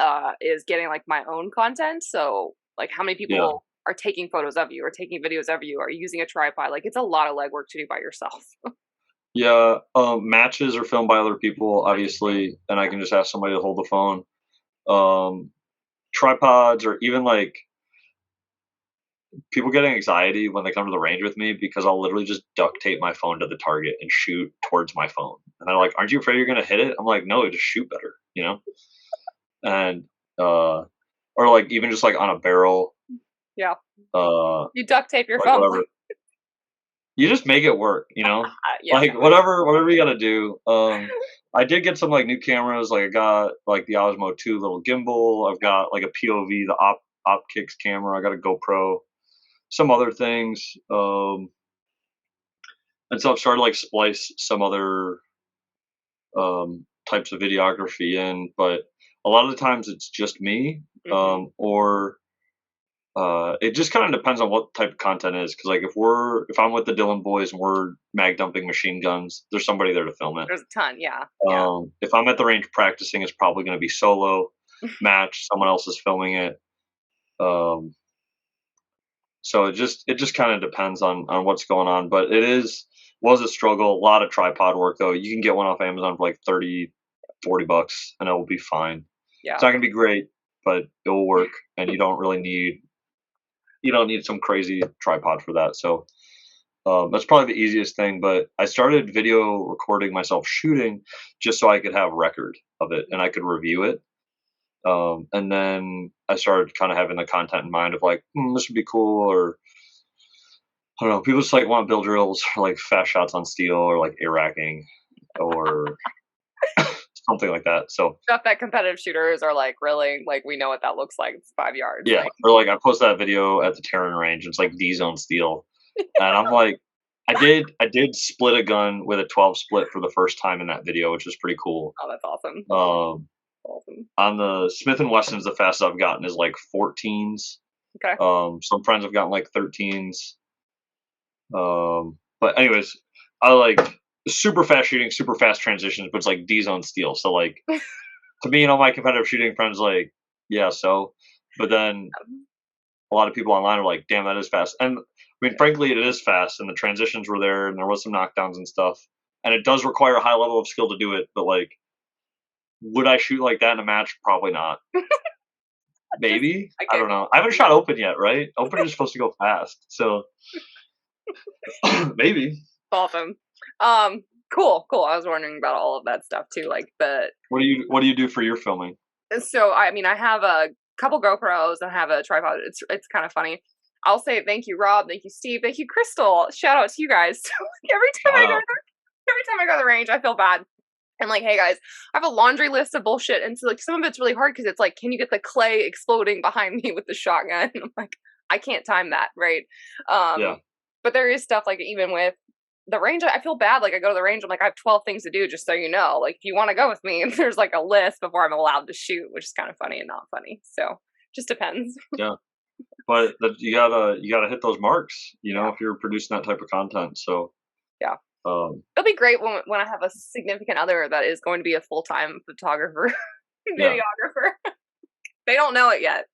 is getting like my own content. So like, how many people are taking photos of you or taking videos of you? Are you using a tripod? Like, it's a lot of legwork to do by yourself. Matches are filmed by other people, obviously, and I can just ask somebody to hold the phone. tripods, or even like people getting anxiety when they come to the range with me because I'll literally just duct tape my phone to the target and shoot towards my phone. And they're like, "Aren't you afraid you're gonna hit it?" I'm like, "No, just shoot better," you know. And or like even just like on a barrel, Yeah. uh, You duct tape your like phone. whatever. You just make it work, you know. Yeah. Like whatever you gotta do. I did get some like new cameras. Like I got like the Osmo 2 little gimbal. I've got like a POV, the Opkicks camera. I got a GoPro, some other things. And so I've started to like splice some other types of videography in, but a lot of the times it's just me, or it just kind of depends on what type of content is. Because like if I'm with the Dylan boys and we're mag dumping machine guns, there's somebody there to film it. There's a ton, yeah. If I'm at the range practicing, it's probably going to be solo match. Someone else is filming it. So it just kind of depends on what's going on. But was a struggle. A lot of tripod work though. You can get one off Amazon for like $30-$40 and it will be fine. Yeah. It's not gonna be great, but it will work, and you don't need some crazy tripod for that. So that's probably the easiest thing. But I started video recording myself shooting just so I could have record of it and I could review it. And then I started kind of having the content in mind of like, this would be cool, or I don't know. People just like want bill drills or like fast shots on steel or like air racking or something like that. So Stuff that competitive shooters are like, really, like, we know what that looks like. It's 5 yards. yeah, Like, or like I post that video at the Terran range. It's like D zone steel, and I'm like, I did split a gun with a 12 split for the first time in that video, which was pretty cool. oh, that's awesome. Awesome. On the Smith and Wessons, the fastest I've gotten is like 14s. Okay. Some friends have gotten like 13s. But anyways, I like super fast shooting, super fast transitions, but it's like D zone steel. So like to me and all my competitive shooting friends, like, yeah, so but then a lot of people online are like, damn, that is fast. And I mean, frankly, it is fast, and the transitions were there, and there was some knockdowns and stuff. And it does require a high level of skill to do it, but like, would I shoot like that in a match? Probably not. Maybe. I don't know. I haven't shot open yet, right? Open is supposed to go fast, so maybe. Awesome. Cool. I was wondering about all of that stuff too. Like, but What do you do for your filming? so I mean, I have a couple GoPros and I have a tripod. It's kind of funny. I'll say thank you, Rob. Thank you, Steve. Thank you, Crystal. Shout out to you guys. every time I go to the range, I feel bad. And like, hey guys, I have a laundry list of bullshit, and so like some of it's really hard because it's like, can you get the clay exploding behind me with the shotgun? And I'm like, I can't time that, right? Yeah. But there is stuff like even with the range, I feel bad. Like I go to the range, I'm like, I have 12 things to do, just so you know. Like if you want to go with me, there's like a list before I'm allowed to shoot, which is kind of funny and not funny. So just depends. Yeah. But you gotta hit those marks, if you're producing that type of content. So yeah. It'll be great when I have a significant other that is going to be a full-time photographer, videographer. They don't know it yet.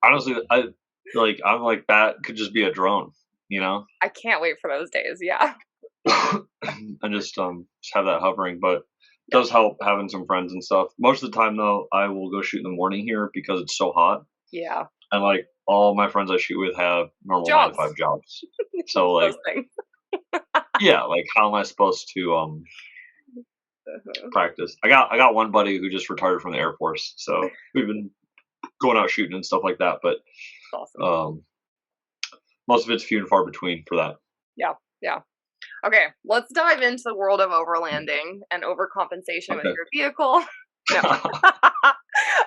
Honestly, I'm like, that could just be a drone, I can't wait for those days. Yeah. And just have that hovering, but it does help having some friends and stuff. Most of the time though, I will go shoot in the morning here because it's so hot. Yeah. And like all my friends I shoot with have normal 9-to-5 jobs. So like, yeah, like how am I supposed to practice? I got one buddy who just retired from the Air Force, so we've been going out shooting and stuff like that. But awesome. Most of it's few and far between for that. Yeah. Okay, let's dive into the world of overlanding and overcompensation with your vehicle. No.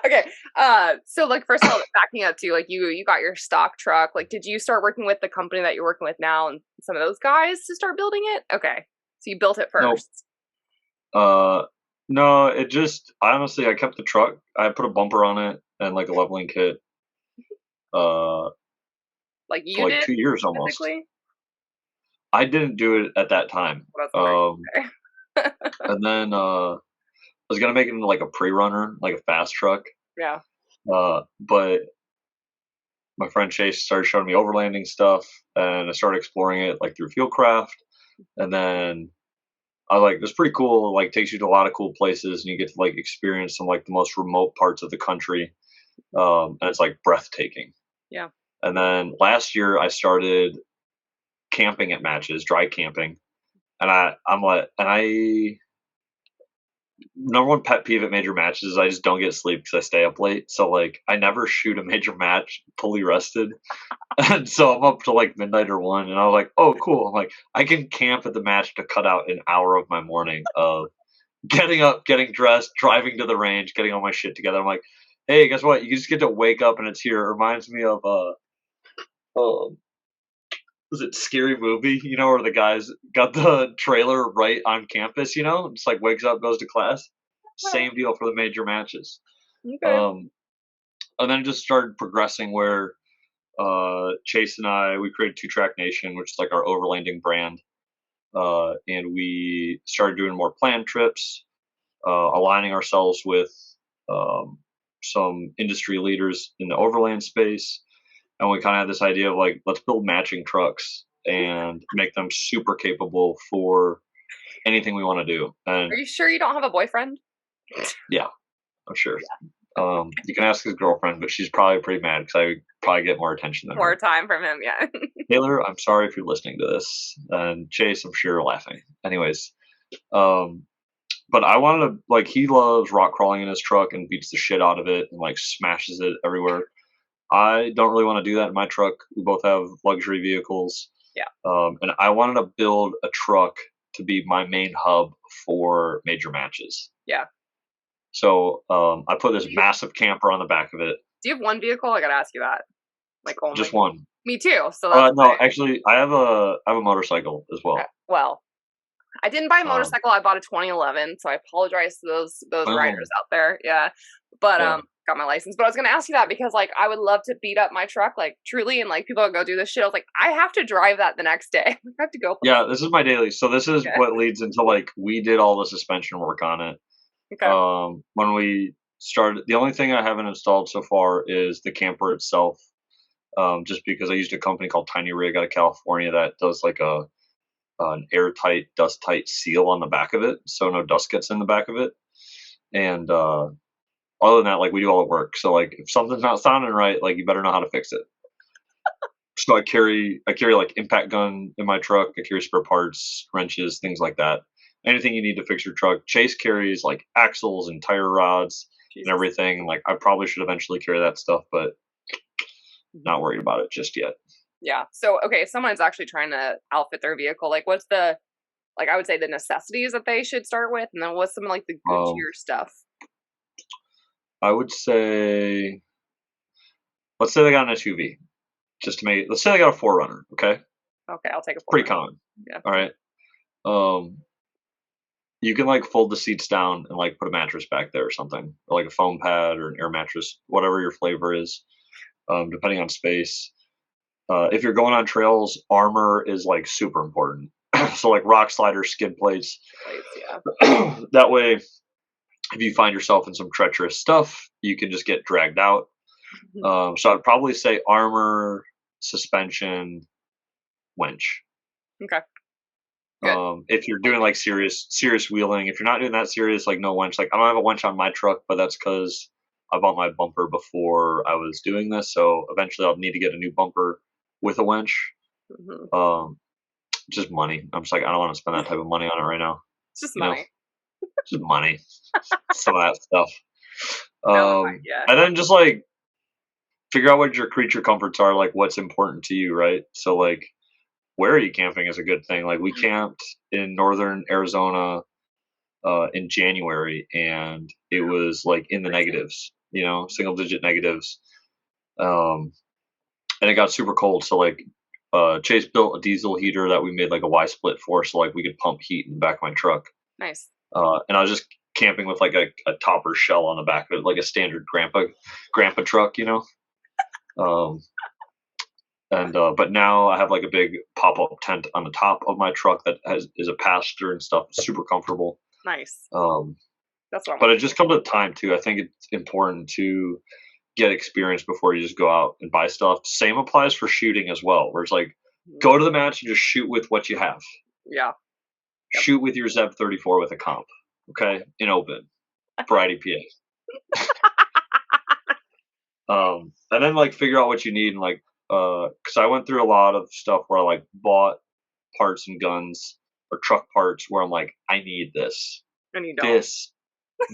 Okay. So like first of all, backing up to like you got your stock truck. Like, did you start working with the company that you're working with now and some of those guys to start building it? Okay. So you built it first. Nope. No, honestly, I kept the truck. I put a bumper on it and like a leveling kit. Like you for like did 2 years almost. I didn't do it at that time. And then I was gonna make it into like a pre-runner, like a fast truck. Yeah. But my friend Chase started showing me overlanding stuff, and I started exploring it like through Fieldcraft, and then I like it's pretty cool. Like takes you to a lot of cool places, and you get to like experience some like the most remote parts of the country, and it's like breathtaking. Yeah. And then last year I started camping at matches, dry camping, and I'm like, and I number one pet peeve at major matches is I just don't get sleep because I stay up late. So like I never shoot a major match fully rested. And so I'm up to like midnight or 1, and I was like, oh cool. I'm like, I can camp at the match to cut out an hour of my morning of getting up, getting dressed, driving to the range, getting all my shit together. I'm like, hey, guess what? You just get to wake up and it's here. It reminds me of um was it Scary Movie, where the guys got the trailer right on campus, just like wakes up, goes to class. Same deal for the major matches. Okay. And then it just started progressing where Chase and we created Two Track Nation, which is like our overlanding brand. And we started doing more planned trips, aligning ourselves with some industry leaders in the overland space. And we kind of had this idea of like, let's build matching trucks and make them super capable for anything we want to do. And Are you sure you don't have a boyfriend? yeah, I'm sure. You can ask his girlfriend, but she's probably pretty mad because I probably get more attention than More her. time from him, yeah. Taylor, I'm sorry if you're listening to this, and Chase, I'm sure you're laughing. Anyways, but I wanted to like he loves rock crawling in his truck and beats the shit out of it and like smashes it everywhere. I don't really want to do that in my truck. We both have luxury vehicles. Yeah. And I wanted to build a truck to be my main hub for major matches. Yeah. So I put this massive camper on the back of it. Do you have one vehicle? I gotta ask you that. Like only. Just one. Me too. So that's no, actually, I have a motorcycle as well. okay. Well, I didn't buy a motorcycle. I bought a 2011, so I apologize to those riders out there. Yeah, but got my license. But I was gonna ask you that because like I would love to beat up my truck, like truly, and like people would go do this shit. I was like, I have to drive that the next day. I have to go. Yeah, this is my daily. So this is what leads into like we did all the suspension work on it. Okay. When we started, the only thing I haven't installed so far is the camper itself. Just because I used a company called Tiny Rig out of California that does like an airtight, dust tight seal on the back of it, so no dust gets in the back of it. And other than that, like we do all the work. So like if something's not sounding right, like you better know how to fix it. So I carry like impact gun in my truck. I carry spare parts, wrenches, things like that. Anything you need to fix your truck. Chase carries like axles and tire rods and everything. Like I probably should eventually carry that stuff, but not worried about it just yet. Yeah. So, okay, someone's actually trying to outfit their vehicle. Like, what's the, like, I would say the necessities that they should start with, and then what's some like the good tier stuff? I would say, let's say they got an SUV, just to make. Let's say they got a 4Runner. Okay. Okay, I'll take a 4Runner. Pretty common. Yeah. All right. You can like fold the seats down and like put a mattress back there or something, or like a foam pad or an air mattress, whatever your flavor is, depending on space. If you're going on trails, armor is like super important. So like rock sliders, skid plates. Yeah. That way, if you find yourself in some treacherous stuff, you can just get dragged out. So I'd probably say armor, suspension, winch. Okay. If you're doing like serious wheeling, if you're not doing that serious, like no winch. Like I don't have a winch on my truck, but that's because I bought my bumper before I was doing this. So eventually I'll need to get a new bumper with a winch. Just money. I'm just like, I don't want to spend that type of money on it right now. It's just money. Just money. Some of that stuff. And then just like figure out what your creature comforts are, like what's important to you, right? So like where are you camping is a good thing. Like we camped in northern Arizona in January, and it was like in the negatives, single digit negatives. And it got super cold. So like Chase built a diesel heater that we made like a Y split for, so like we could pump heat in the back of my truck. Nice. And I was just camping with like a topper shell on the back of it, like a standard grandpa truck, but now I have like a big pop-up tent on the top of my truck that is a pasture and stuff. Super comfortable. Nice. That's what but it just comes with time too. I think it's important to get experience before you just go out and buy stuff. Same applies for shooting as well, where it's like go to the match and just shoot with what you have. Yeah. shoot with your Zeb 34 with a comp, okay, in open for IDPA. And then like figure out what you need and like because I went through a lot of stuff where I like bought parts and guns or truck parts where I'm like, I need this. And you don't.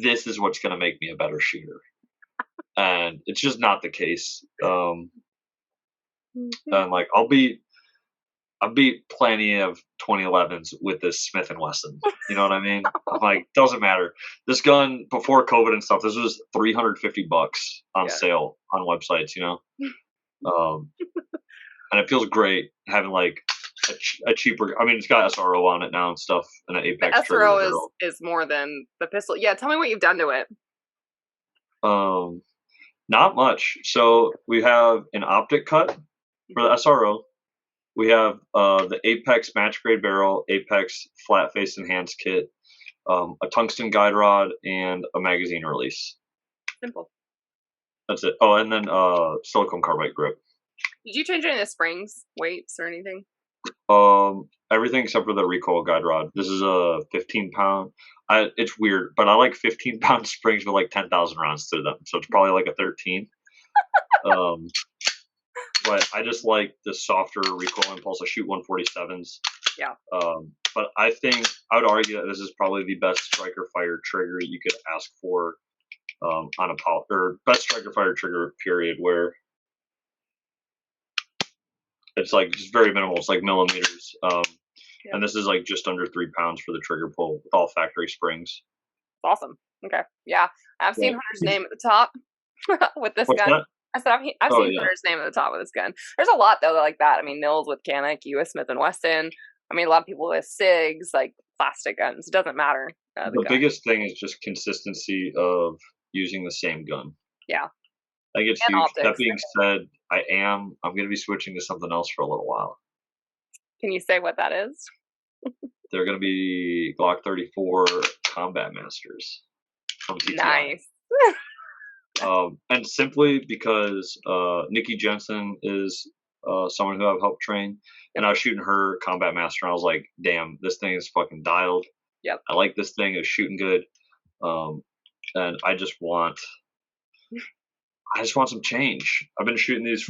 This is what's gonna make me a better shooter. And it's just not the case. And like I'll beat plenty of 2011s with this Smith and Wesson. You know what I mean? I'm like, doesn't matter. This gun before COVID and stuff, this was $350 on sale on websites. You know, and it feels great having like a cheaper. I mean, it's got SRO on it now and stuff, and an Apex the SRO is more than the pistol. Yeah, tell me what you've done to it. Not much. So we have an optic cut for the SRO. We have the Apex match grade barrel, Apex flat face enhanced kit, a tungsten guide rod, and a magazine release. Simple. That's it. Oh, and then silicone carbide grip. Did you change any of the springs, weights, or anything? Everything except for the recoil guide rod. This is a 15-pound. It's weird, but I like 15-pound springs with like 10,000 rounds through them, so it's probably like a 13. But I just like the softer recoil impulse. I shoot 147s. Yeah. But I think I would argue that this is probably the best striker fire trigger you could ask for on a or best striker fire trigger period, where it's like just very minimal. It's like millimeters. And this is like just under 3 pounds for the trigger pull with all factory springs. Awesome. Okay. Yeah. I've seen Hunter's name at the top with this gun. That? I said I've seen Hunter's name at the top of this gun. There's a lot though like that. I mean, Nils with Canik, US Smith and Wesson. I mean, a lot of people with SIGs, like plastic guns. It doesn't matter. The biggest thing is just consistency of using the same gun. Yeah. I think it's huge. Optics, that being said, I'm going to be switching to something else for a little while. Can you say what that is? They're going to be Glock 34 Combat Masters from TTI. Nice. And simply because Nikki Jensen is someone who I've helped train, and I was shooting her Combat Master, and I was like, damn, this thing is fucking dialed. Yep. I like this thing. It's shooting good. And I just want some change. I've been shooting these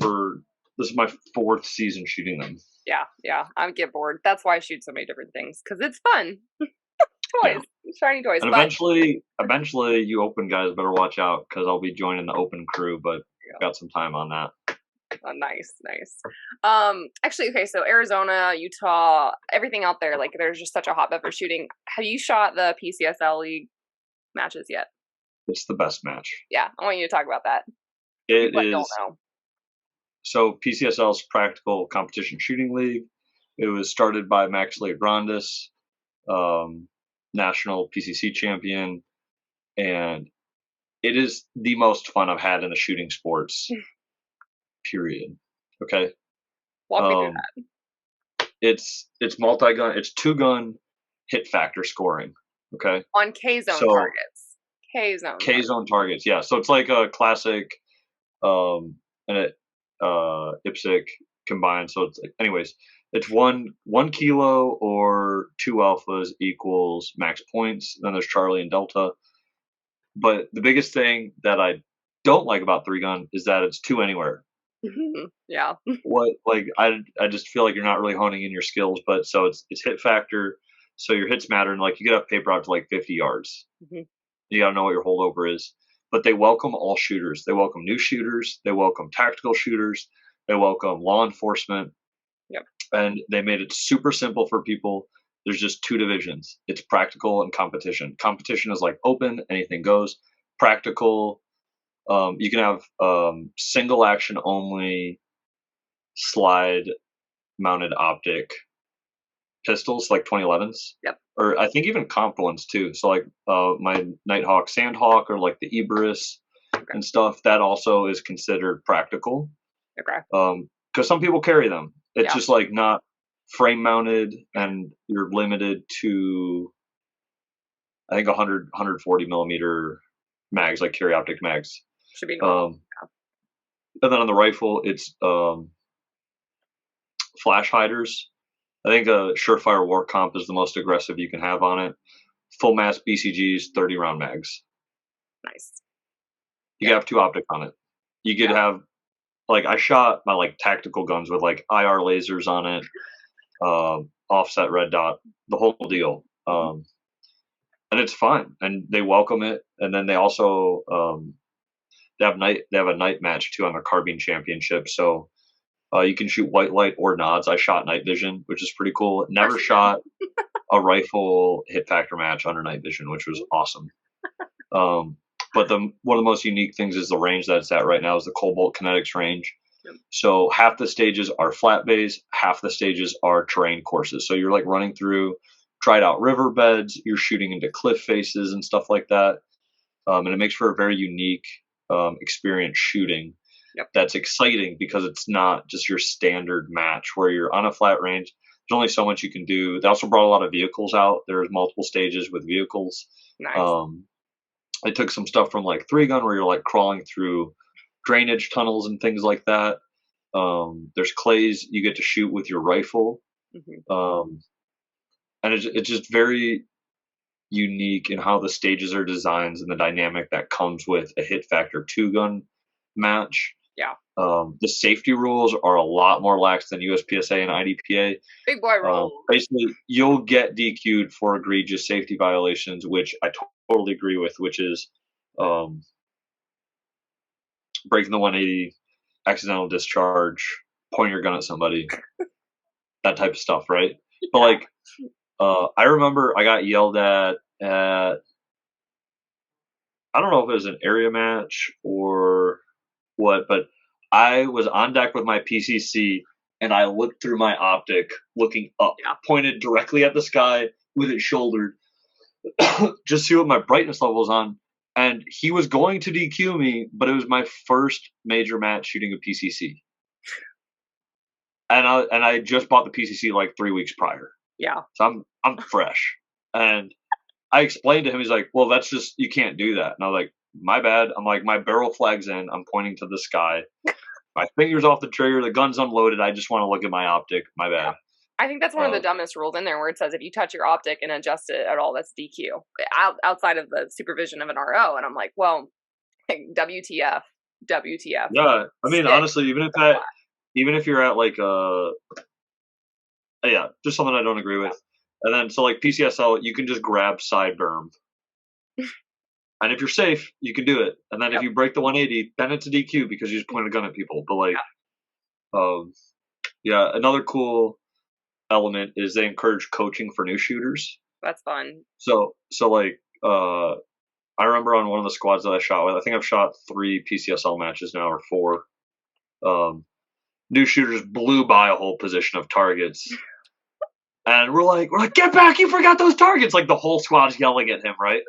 this is my 4th season shooting them. Yeah. I get bored. That's why I shoot so many different things, because it's fun. Toys. Shiny toys. And eventually, you open guys better watch out, because I'll be joining the open crew, but got some time on that. Oh, nice. Actually, okay, so Arizona, Utah, everything out there, like there's just such a hotbed for shooting. Have you shot the PCSL League matches yet? It's the best match. Yeah, I want you to talk about that. It is. Don't know. So PCSL's Practical Competition Shooting League. It was started by Max Leograndis, national PCC champion, and it is the most fun I've had in the shooting sports. Period. Okay. Walk me through that. It's multi-gun. It's 2-gun hit factor scoring. Okay. On K-zone targets. K-zone targets. Yeah. So it's like a classic, and IPSC combined. So it's anyways, it's 1 kilo or 2 alphas equals max points. Then there's Charlie and Delta. But the biggest thing that I don't like about 3-gun is that it's 2 anywhere. Yeah. I just feel like you're not really honing in your skills, but so it's hit factor, so your hits matter, and like you get a paper out to like 50 yards. You gotta know what your holdover is. But they welcome all shooters. They welcome new shooters. They welcome tactical shooters. They welcome law enforcement. Yep. And they made it super simple for people. There's just 2 divisions. It's practical and competition. Competition is like open, anything goes. Practical. You can have single action only slide mounted optic pistols, like 2011s. Yep. Or I think even comped ones too. So like my Nighthawk Sandhawk or like the Iberus and stuff, that also is considered practical. Okay. Because some people carry them. It's just like not frame mounted, and you're limited to I think 140 millimeter mags, like carry optic mags. Should be normal. And then on the rifle, it's flash hiders, I think a Surefire War Comp is the most aggressive you can have on it. Full mass BCGs, 30 round mags. Nice. You have 2 optic on it. You could have, like, I shot my like tactical guns with like IR lasers on it, offset red dot, the whole deal. And it's fun, and they welcome it. And then they also they have a night match too on their carbine championship. So you can shoot white light or nods. I shot night vision, which is pretty cool. Never shot a rifle hit factor match under night vision, which was awesome. But one of the most unique things is the range that it's at right now is the Cobalt Kinetics range. So half the stages are flat bays, half the stages are terrain courses. So you're like running through dried out riverbeds, you're shooting into cliff faces and stuff like that. And it makes for a very unique experience shooting. That's exciting because it's not just your standard match where you're on a flat range. There's only so much you can do. They also brought a lot of vehicles out. There's multiple stages with vehicles. Nice. They took some stuff from like 3-gun where you're like crawling through drainage tunnels and things like that. There's clays you get to shoot with your rifle. And it's just very unique in how the stages are designed and the dynamic that comes with a hit factor 2-gun match. The safety rules are a lot more lax than USPSA and IDPA. Big boy rules. Basically, you'll get DQ'd for egregious safety violations, which I totally agree with, which is breaking the 180, accidental discharge, pointing your gun at somebody, that type of stuff, right? But like, I remember I got yelled at I don't know if it was an area match or what, but I was on deck with my PCC and I looked through my optic, looking up, pointed directly at the sky with it shouldered, just see what my brightness level was on. And he was going to DQ me, but it was my first major match shooting a PCC. And I just bought the PCC like 3 weeks prior. So I'm fresh. And I explained to him, he's like, well, that's just, you can't do that. And I was like, my bad. I'm like, my barrel flag's in. I'm pointing to the sky. My finger's off the trigger. The gun's unloaded. I just want to look at my optic. My bad. I think that's one of the dumbest rules in there where it says if you touch your optic and adjust it at all, that's DQ. Outside of the supervision of an RO. And I'm like, well, WTF. Yeah. I mean, honestly, even if you're at like just something I don't agree with. And then, so like PCSL, you can just grab side berm. And if you're safe, you can do it. And then if you break the 180, then it's a DQ because you just point a gun at people. But like, another cool element is they encourage coaching for new shooters. That's fun. So like, I remember on one of the squads that I shot with, I think I've shot 3 PCSL matches now or 4. New shooters blew by a whole position of targets. And we're like, get back! You forgot those targets! Like the whole squad's yelling at him, right?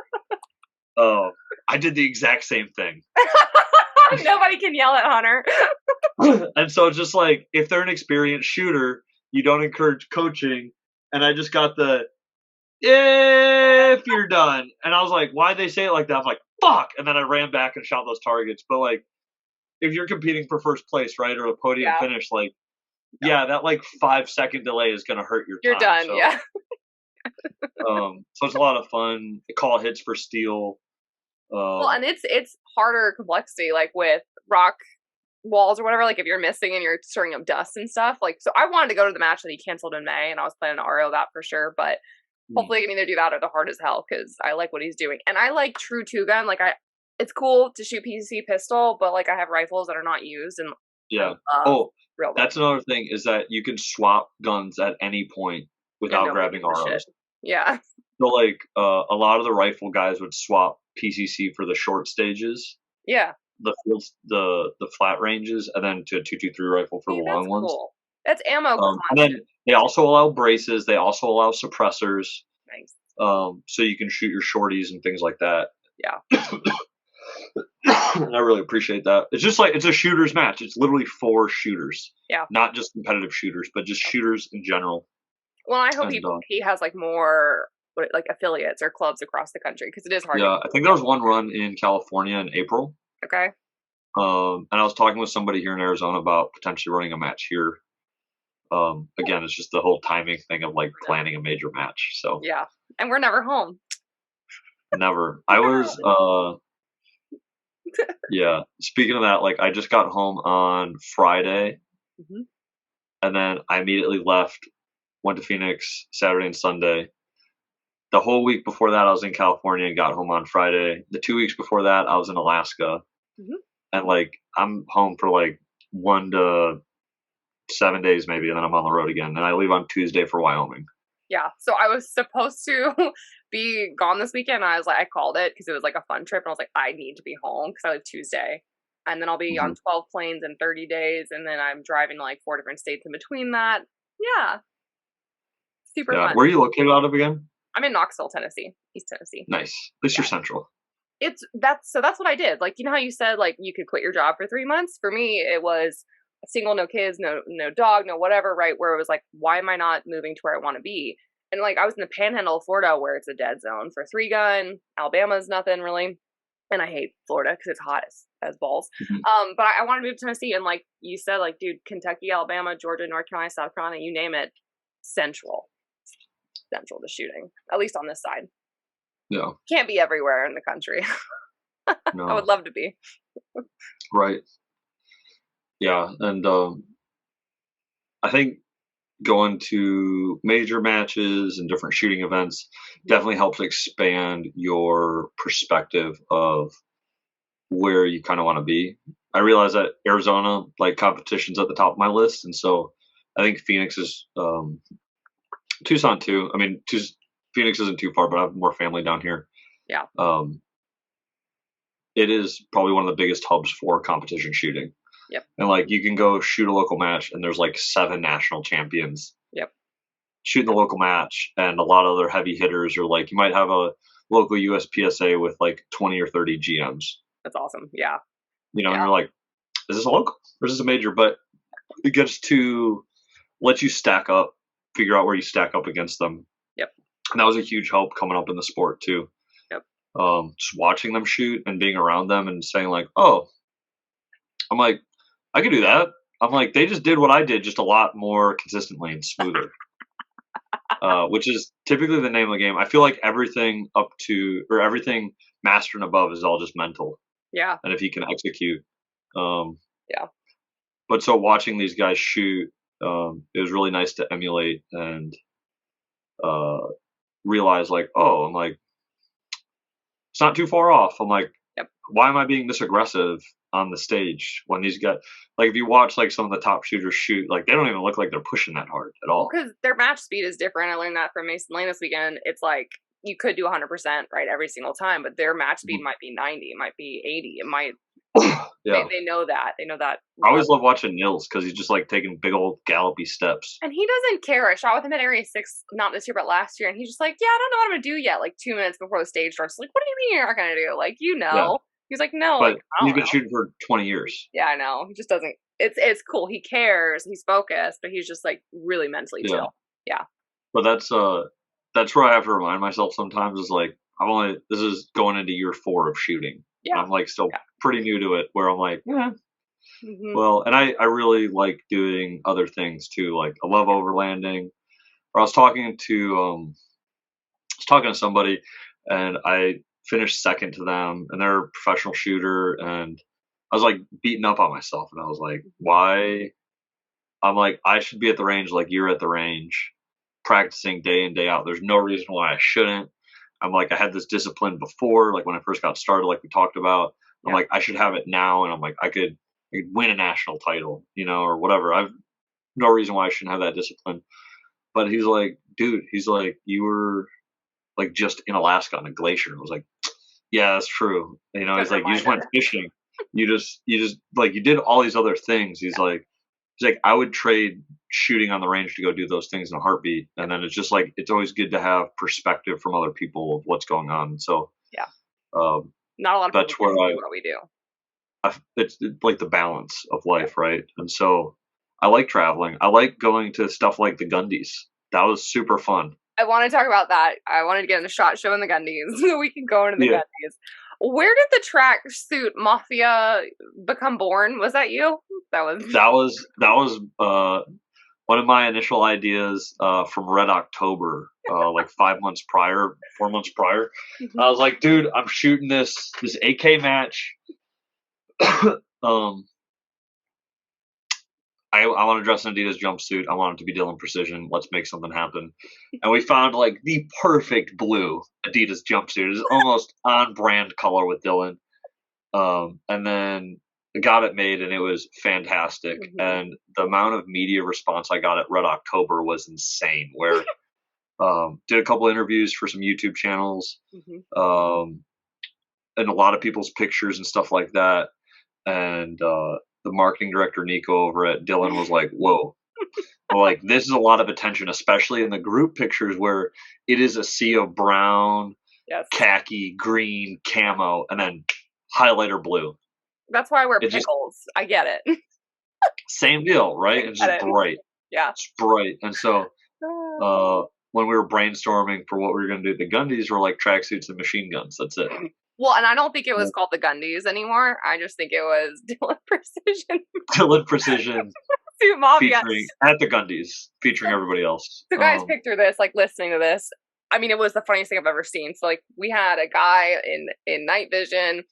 I did the exact same thing. Nobody can yell at Hunter. And so it's just like, if they're an experienced shooter, you don't encourage coaching. And I just got the, if you're done. And I was like, why'd they say it like that? I was like, fuck! And then I ran back and shot those targets. But like, if you're competing for first place, right, or a podium finish, like, that like 5-second delay is going to hurt your time. You're done, so it's a lot of fun. They call hits for steel. Well, and it's harder complexity, like with rock walls or whatever. Like if you're missing and you're stirring up dust and stuff. Like, so I wanted to go to the match that he canceled in May, and I was planning to RO that for sure. But hopefully, I can either do that or the hard as hell because I like what he's doing, and I like true 2-gun. Like it's cool to shoot PCC pistol, but like I have rifles that are not used, and that's another thing is that you can swap guns at any point without grabbing ROs. Yeah. So like a lot of the rifle guys would swap PCC for the short stages. Yeah. The flat ranges, and then to a 223 rifle for the long ones. Cool. That's ammo. And then they also allow braces. They also allow suppressors. Nice. So you can shoot your shorties and things like that. Yeah. And I really appreciate that. It's just like, it's a shooters match. It's literally for shooters. Yeah. Not just competitive shooters, but just shooters in general. Well, I hope he has like more like affiliates or clubs across the country because it is hard. Yeah, I think there was one run in California in April. Okay. And I was talking with somebody here in Arizona about potentially running a match here. again, it's just the whole timing thing of like planning a major match. So Yeah, and we're never home. never. I was yeah. Speaking of that, like I just got home on Friday, Mhm. and then I immediately left, went to Phoenix Saturday and Sunday. The whole week before that, I was in California and got home on Friday. The 2 weeks before that, I was in Alaska, Mhm. and like I'm home for like 1 to 7 days maybe, and then I'm on the road again. And I leave on Tuesday for Wyoming. Yeah, so I was supposed to be gone this weekend. I was like, I called it because it was like a fun trip, and I was like, I need to be home because I leave Tuesday, and then I'll be on 12 planes in 30 days, and then I'm driving to like 4 different states in between that. Yeah, super Yeah. fun. Where are you located out of again? I'm in Knoxville, Tennessee, East Tennessee. Nice. At least you're central. That's what I did. Like, you know how you said like you could quit your job for 3 months? For me, it was single, no kids, no dog, no whatever, right? Where it was like, why am I not moving to where I want to be? And like I was in the panhandle of Florida where it's a dead zone for 3-gun. Alabama's nothing really. And I hate Florida because it's hot as balls. Mhm. But I want to move to Tennessee, and like you said, like, dude, Kentucky, Alabama, Georgia, North Carolina, South Carolina, you name it, central to shooting, at least on this side. Yeah. Can't be everywhere in the country. I No. would love to be. Right. Yeah. And I think going to major matches and different shooting events definitely helps expand your perspective of where you kind of want to be. I realize that Arizona, like competition's at the top of my list. And so I think Phoenix is, Tucson too. I mean, Phoenix isn't too far, but I have more family down here. Yeah. It is probably one of the biggest hubs for competition shooting. Yep. And like you can go shoot a local match and there's like 7 national champions. Yep. Shooting the local match and a lot of other heavy hitters, or like you might have a local USPSA with like 20 or 30 GMs. That's awesome. Yeah. You know, Yeah. and you're like, is this a local or is this a major? But it gets to let you stack up, figure out where you stack up against them. Yep. And that was a huge help coming up in the sport too. Yep. Just watching them shoot and being around them and saying like, oh, I'm like, I could do that. I'm like, they just did what I did, just a lot more consistently and smoother. Which is typically the name of the game. I feel like everything everything master and above is all just mental. Yeah. And if you can execute. Yeah. But so watching these guys shoot, it was really nice to emulate and realize like, oh, I'm like, it's not too far off. I'm like, yep. Why am I being this aggressive on the stage when these guys, like if you watch like some of the top shooters shoot, like they don't even look like they're pushing that hard at all. Because their match speed is different. I learned that from Mason Lane this weekend. It's like you could do 100% right every single time, but their match speed might be 90, it might be 80, it might. Yeah. They know that. They know that. I always love watching Nils because he's just like taking big old gallopy steps. And he doesn't care. I shot with him at Area 6, not this year, but last year. And he's just like, yeah, I don't know what I'm going to do yet. Like 2 minutes before the stage starts. Like, what do you mean you're not going to do? Like, you know. Yeah. He's like, no. But like, he's been shooting for 20 years. Yeah, I know. He just doesn't. It's cool. He cares. He's focused, but he's just like really mentally chill. Yeah. But that's where I have to remind myself sometimes is like, this is going into year 4 of shooting. Yeah. I'm like still pretty new to it where I'm like, yeah. Mm-hmm. Well, and I really like doing other things too. Like I love overlanding. Or I was talking to somebody and I finished second to them and they're a professional shooter and I was like beating up on myself and I was like, why? I'm like, I should be at the range like you're at the range practicing day in, day out. There's no reason why I shouldn't. I'm like, I had this discipline before, like when I first got started, like we talked about. I'm like, I should have it now. And I'm like, I could win a national title, you know, or whatever. I've no reason why I shouldn't have that discipline. But he's like, dude, he's like, you were like just in Alaska on a glacier. I was like, yeah, that's true. You know, he's like, you just went fishing. You just like, you did all these other things. He's like, I would trade shooting on the range to go do those things in a heartbeat. And then it's just like, it's always good to have perspective from other people of what's going on. So, not a lot of people do what we do. It's like the balance of life, right? And so I like traveling. I like going to stuff like the Gundies. That was super fun. I want to talk about that. I wanted to get in the shot show in the Gundies so we can go into the Gundies. Where did the tracksuit mafia become born? Was that you? That was one of my initial ideas from Red October, like 4 months prior, I was like, dude, I'm shooting this AK match. I want to dress in Adidas jumpsuit. I want it to be Dylan Precision. Let's make something happen. And we found like the perfect blue Adidas jumpsuit. It's almost on brand color with Dylan. And then got it made, and it was fantastic. And the amount of media response I got at Red October was insane. Where did a couple interviews for some YouTube channels, and a lot of people's pictures and stuff like that. And the marketing director Nico over at Dylan was like, "Whoa." Like, this is a lot of attention, especially in the group pictures where it is a sea of brown, khaki, green, camo, and then highlighter blue. That's why I wear pickles. I get it. Same deal, right? It's just bright. Yeah. It's bright. And so when we were brainstorming for what we were going to do, the Gundies were like tracksuits and machine guns. That's it. Well, and I don't think it was called the Gundies anymore. I just think it was Dylan Precision. Dylan Precision. Suit Mafia. Featuring at the Gundies, featuring everybody else. So guys, picture this, like listening to this. I mean, it was the funniest thing I've ever seen. So like, we had a guy in night vision,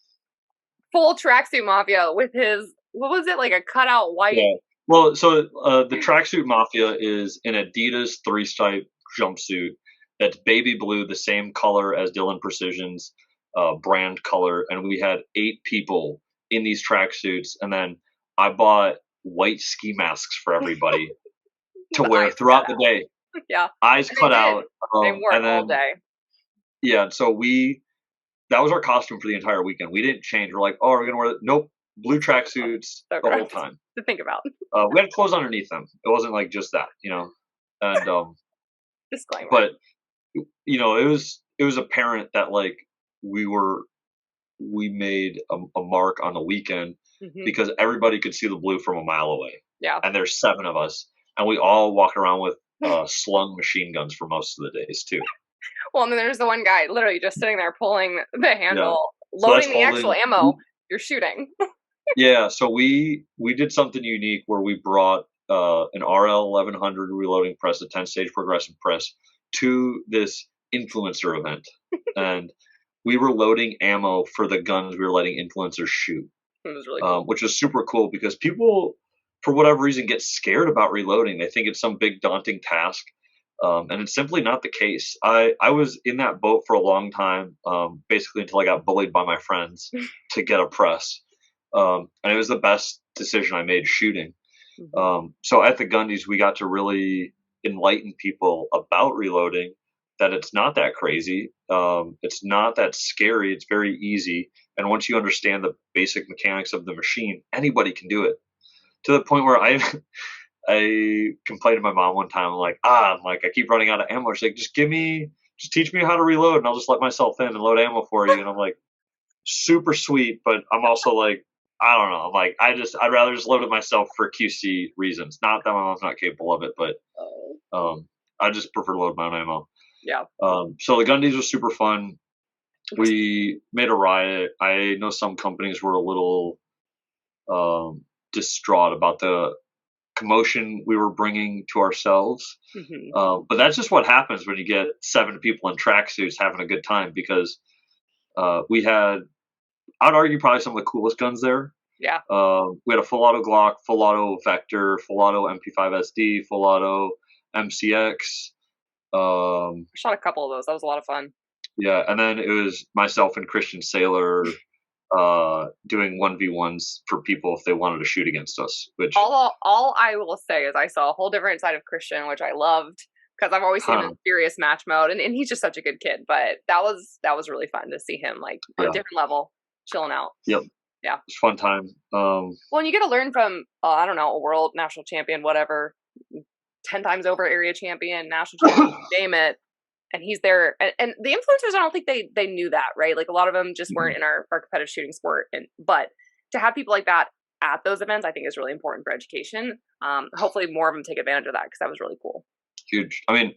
full tracksuit Mafia with his, what was it, like a cutout white? Yeah. Well, so the tracksuit Mafia is an Adidas 3-stripe jumpsuit that's baby blue, the same color as Dylan Precision's brand color. And we had 8 people in these tracksuits. And then I bought white ski masks for everybody to wear throughout the day. Yeah. Eyes cut out. They wore it all day. Yeah. So that was our costume for the entire weekend. We didn't change. We're like, oh, we're going to wear nope, blue tracksuits the whole time. To think about. We had clothes underneath them. It wasn't like just that, you know. And disclaimer. But you know, it was apparent that like we made a mark on the weekend because everybody could see the blue from a mile away. Yeah. And there's 7 of us, and we all walk around with slung machine guns for most of the days too. Well, and then there's the one guy literally just sitting there pulling the handle, loading the actual ammo. You're shooting. Yeah, so we did something unique where we brought an RL 1100 reloading press, a 10-stage progressive press, to this influencer event, and we were loading ammo for the guns we were letting influencers shoot. It was really cool. Which was super cool because people, for whatever reason, get scared about reloading. They think it's some big daunting task. And it's simply not the case. I was in that boat for a long time, basically until I got bullied by my friends to get a press. And it was the best decision I made shooting. So at the Gundies, we got to really enlighten people about reloading, that it's not that crazy. It's not that scary. It's very easy. And once you understand the basic mechanics of the machine, anybody can do it. To the point where I complained to my mom one time, I keep running out of ammo. She's like, just teach me how to reload, and I'll just let myself in and load ammo for you. And I'm like, super sweet, but I'm also like, I don't know. I'm like, I'd rather just load it myself for QC reasons. Not that my mom's not capable of it, but I just prefer to load my own ammo. Yeah. So the Gundies was super fun. We made a riot. I know some companies were a little distraught about the commotion we were bringing to ourselves. But that's just what happens when you get 7 people in tracksuits having a good time, because we had, I'd argue, probably some of the coolest guns there. Yeah. We had a full auto Glock, full auto Vector, full auto MP5 SD, full auto MCX. I shot a couple of those. That was a lot of fun. Yeah, and then it was myself and Christian Sailor doing 1v1s for people if they wanted to shoot against us. Which all I will say is I saw a whole different side of Christian, which I loved, because I've always seen him in serious match mode, and he's just such a good kid. But that was really fun to see him on a different level, chilling out. Yep. Yeah. It's a fun time. Well, and you get to learn from I don't know, a world national champion, whatever, 10 times over area champion, national champion, name it. And he's there, and the influencers, I don't think they knew that, right? Like, a lot of them just weren't in our competitive shooting sport, but to have people like that at those events, I think is really important for education. Hopefully more of them take advantage of that, because that was really cool. Huge. I mean,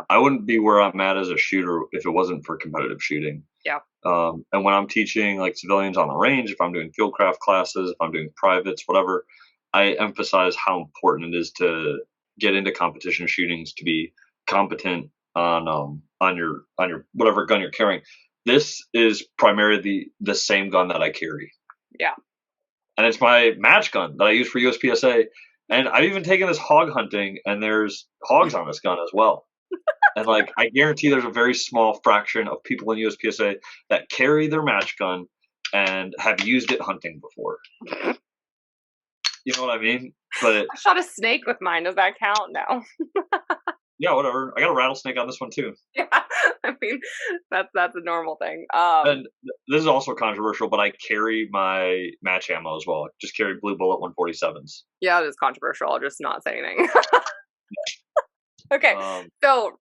I wouldn't be where I'm at as a shooter if it wasn't for competitive shooting. Yeah. And when I'm teaching like civilians on the range, if I'm doing field craft classes, if I'm doing privates, whatever, I emphasize how important it is to get into competition shootings to be competent on your whatever gun you're carrying. This is primarily the same gun that I carry. Yeah. And it's my match gun that I use for USPSA. And I've even taken this hog hunting, and there's hogs on this gun as well. And like, I guarantee there's a very small fraction of people in USPSA that carry their match gun and have used it hunting before. You know what I mean? But I shot a snake with mine. Does that count? No. yeah, whatever. I got a rattlesnake on this one too. Yeah, I mean that's a normal thing. And this is also controversial, but I carry my match ammo as well. I just carry blue bullet 147s. Yeah, it is controversial. I'll just not say anything. Okay, so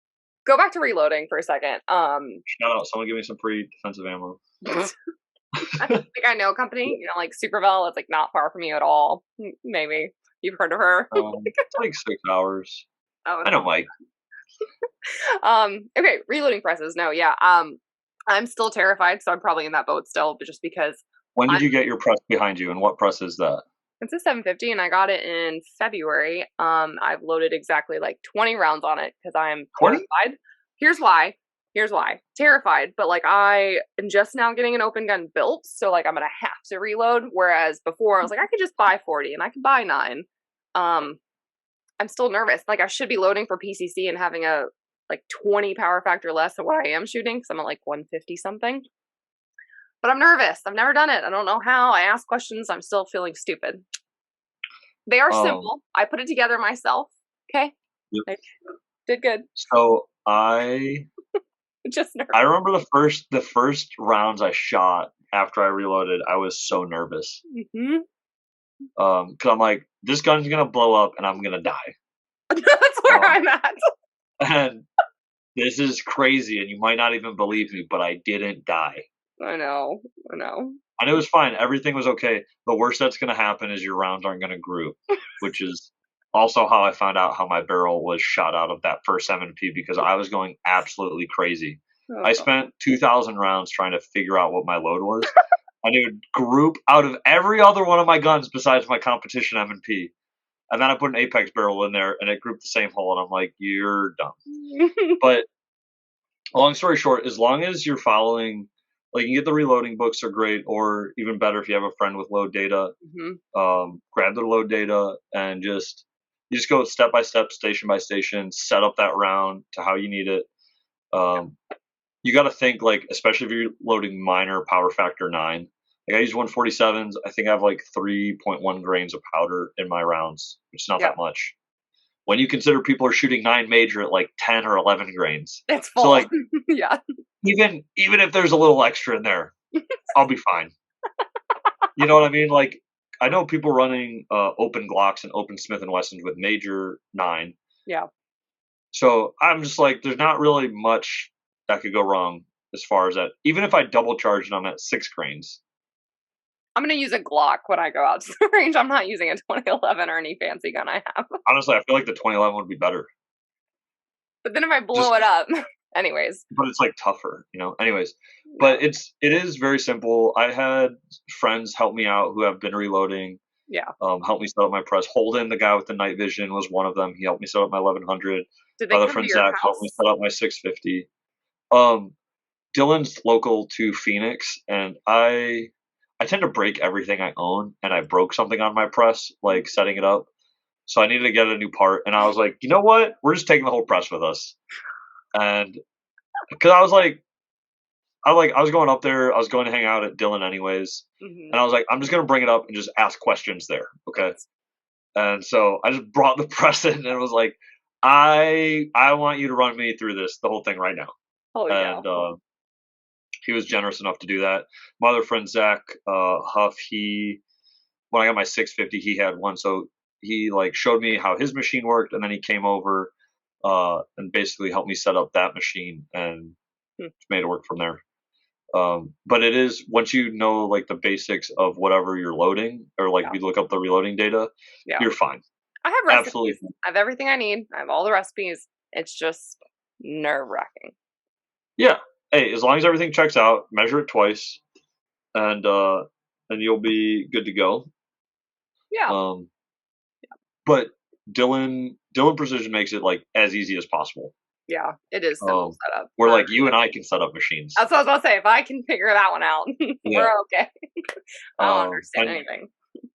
go back to reloading for a second. Shout out, someone give me some free defensive ammo. I think I know a company, like Supervel. It's like not far from you at all. Maybe you've heard of her. It's like 6 hours. Oh, I know Mike. Okay, reloading presses. No, yeah. I'm still terrified, so I'm probably in that boat still, but just because. When did you get your press behind you, and what press is that? It's a 750, and I got it in February. I've loaded exactly like 20 rounds on it because I am terrified. Here's why. Terrified, but like I am just now getting an open gun built, so like I'm gonna have to reload. Whereas before I was like, I could just buy 40 and I could buy 9. I'm still nervous. Like I should be loading for PCC and having a like 20 power factor less than what I am shooting because I'm at like 150 something. But I'm nervous. I've never done it. I don't know how. I ask questions. I'm still feeling stupid. They are simple. I put it together myself. Okay. Yep. Like, did good. So I remember the first rounds I shot after I reloaded. I was so nervous. Mm-hmm. Because I'm like, this gun's gonna blow up and I'm gonna die. That's where I'm at. And this is crazy, and you might not even believe me, but I didn't die. I know. And it was fine. Everything was okay. The worst that's gonna happen is your rounds aren't gonna group, which is also how I found out how my barrel was shot out of that first MP because I was going absolutely crazy. Oh, I spent 2,000 rounds trying to figure out what my load was. And it would group out of every other one of my guns besides my competition M&P. And then I put an Apex barrel in there, and it grouped the same hole, and I'm like, you're dumb. But long story short, as long as you're following, like you can get the reloading books are great, or even better if you have a friend with load data, grab their load data and you just go step by step, station by station, set up that round to how you need it. You got to think, like, especially if you're loading minor power factor 9. Like I use 147s. I think I have like 3.1 grains of powder in my rounds, which is not that much. When you consider people are shooting 9 major at like 10 or 11 grains, it's full. So like, yeah. Even if there's a little extra in there, I'll be fine. You know what I mean? Like I know people running open Glocks and open Smith and Wessons with major 9. Yeah. So I'm just like, there's not really much that could go wrong as far as that. Even if I double charged, I'm at 6 grains. I'm going to use a Glock when I go out to the range. I'm not using a 2011 or any fancy gun I have. Honestly, I feel like the 2011 would be better. But then if I blow it up, anyways. But it's like tougher, anyways. But it is very simple. I had friends help me out who have been reloading. Yeah. Help me set up my press. Holden, the guy with the night vision, was one of them. He helped me set up my 1100. Did they My other come friend to your Zach house? helped me set up my 650. Dylan's local to Phoenix, and I tend to break everything I own, and I broke something on my press, like setting it up. So I needed to get a new part, and I was like, you know what? We're just taking the whole press with us. And because I was going up there, I was going to hang out at Dylan anyways, and I was like, I'm just gonna bring it up and just ask questions there, okay? And so I just brought the press in and was like, I want you to run me through the whole thing right now. Holy and cow. He was generous enough to do that. My other friend Zach Huff, when I got my 650, he had one, so he like showed me how his machine worked, and then he came over and basically helped me set up that machine and made it work from there. But it is, once you know like the basics of whatever you're loading, or like if you look up the reloading data, you're fine. I have recipes. Absolutely fine. I have everything I need. I have all the recipes. It's just nerve-wracking. Yeah. Hey, as long as everything checks out, measure it twice, and you'll be good to go. Yeah. But Dylan Precision makes it like as easy as possible. Yeah, it is simple setup. Where like you and I can set up machines. That's what I was about to say. If I can figure that one out, we're okay. I don't understand anything.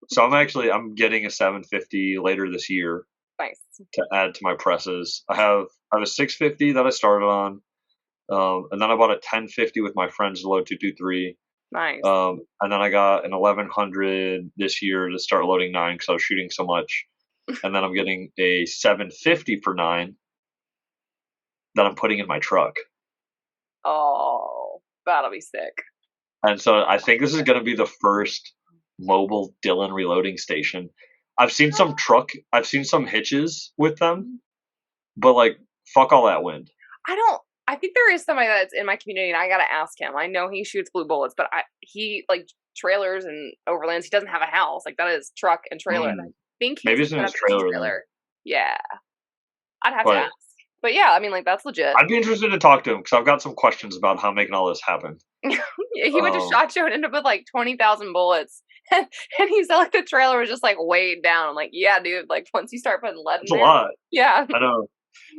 So I'm getting a 750 later this year. Nice. To add to my presses. I have a 650 that I started on. And then I bought a 1050 with my friends to load 223. Nice. And then I got an 1100 this year to start loading 9 because I was shooting so much. And then I'm getting a 750 for 9 that I'm putting in my truck. Oh, that'll be sick. And so I think this is going to be the first mobile Dylan reloading station. I've seen some hitches with them, but like, fuck all that wind. I think there is somebody that's in my community, and I gotta ask him. I know he shoots blue bullets, but he like trailers and overlands. He doesn't have a house. Like, that is truck and trailer. And I think maybe it's in his trailer. Yeah, I'd have to ask. But yeah, I mean, like, that's legit. I'd be interested to talk to him because I've got some questions about how making all this happen. He went to SHOT Show and ended up with like 20,000 bullets. And he said like the trailer was just like weighed down. I'm like, yeah, dude, like once you start putting lead in there. It's a lot. Yeah. I know.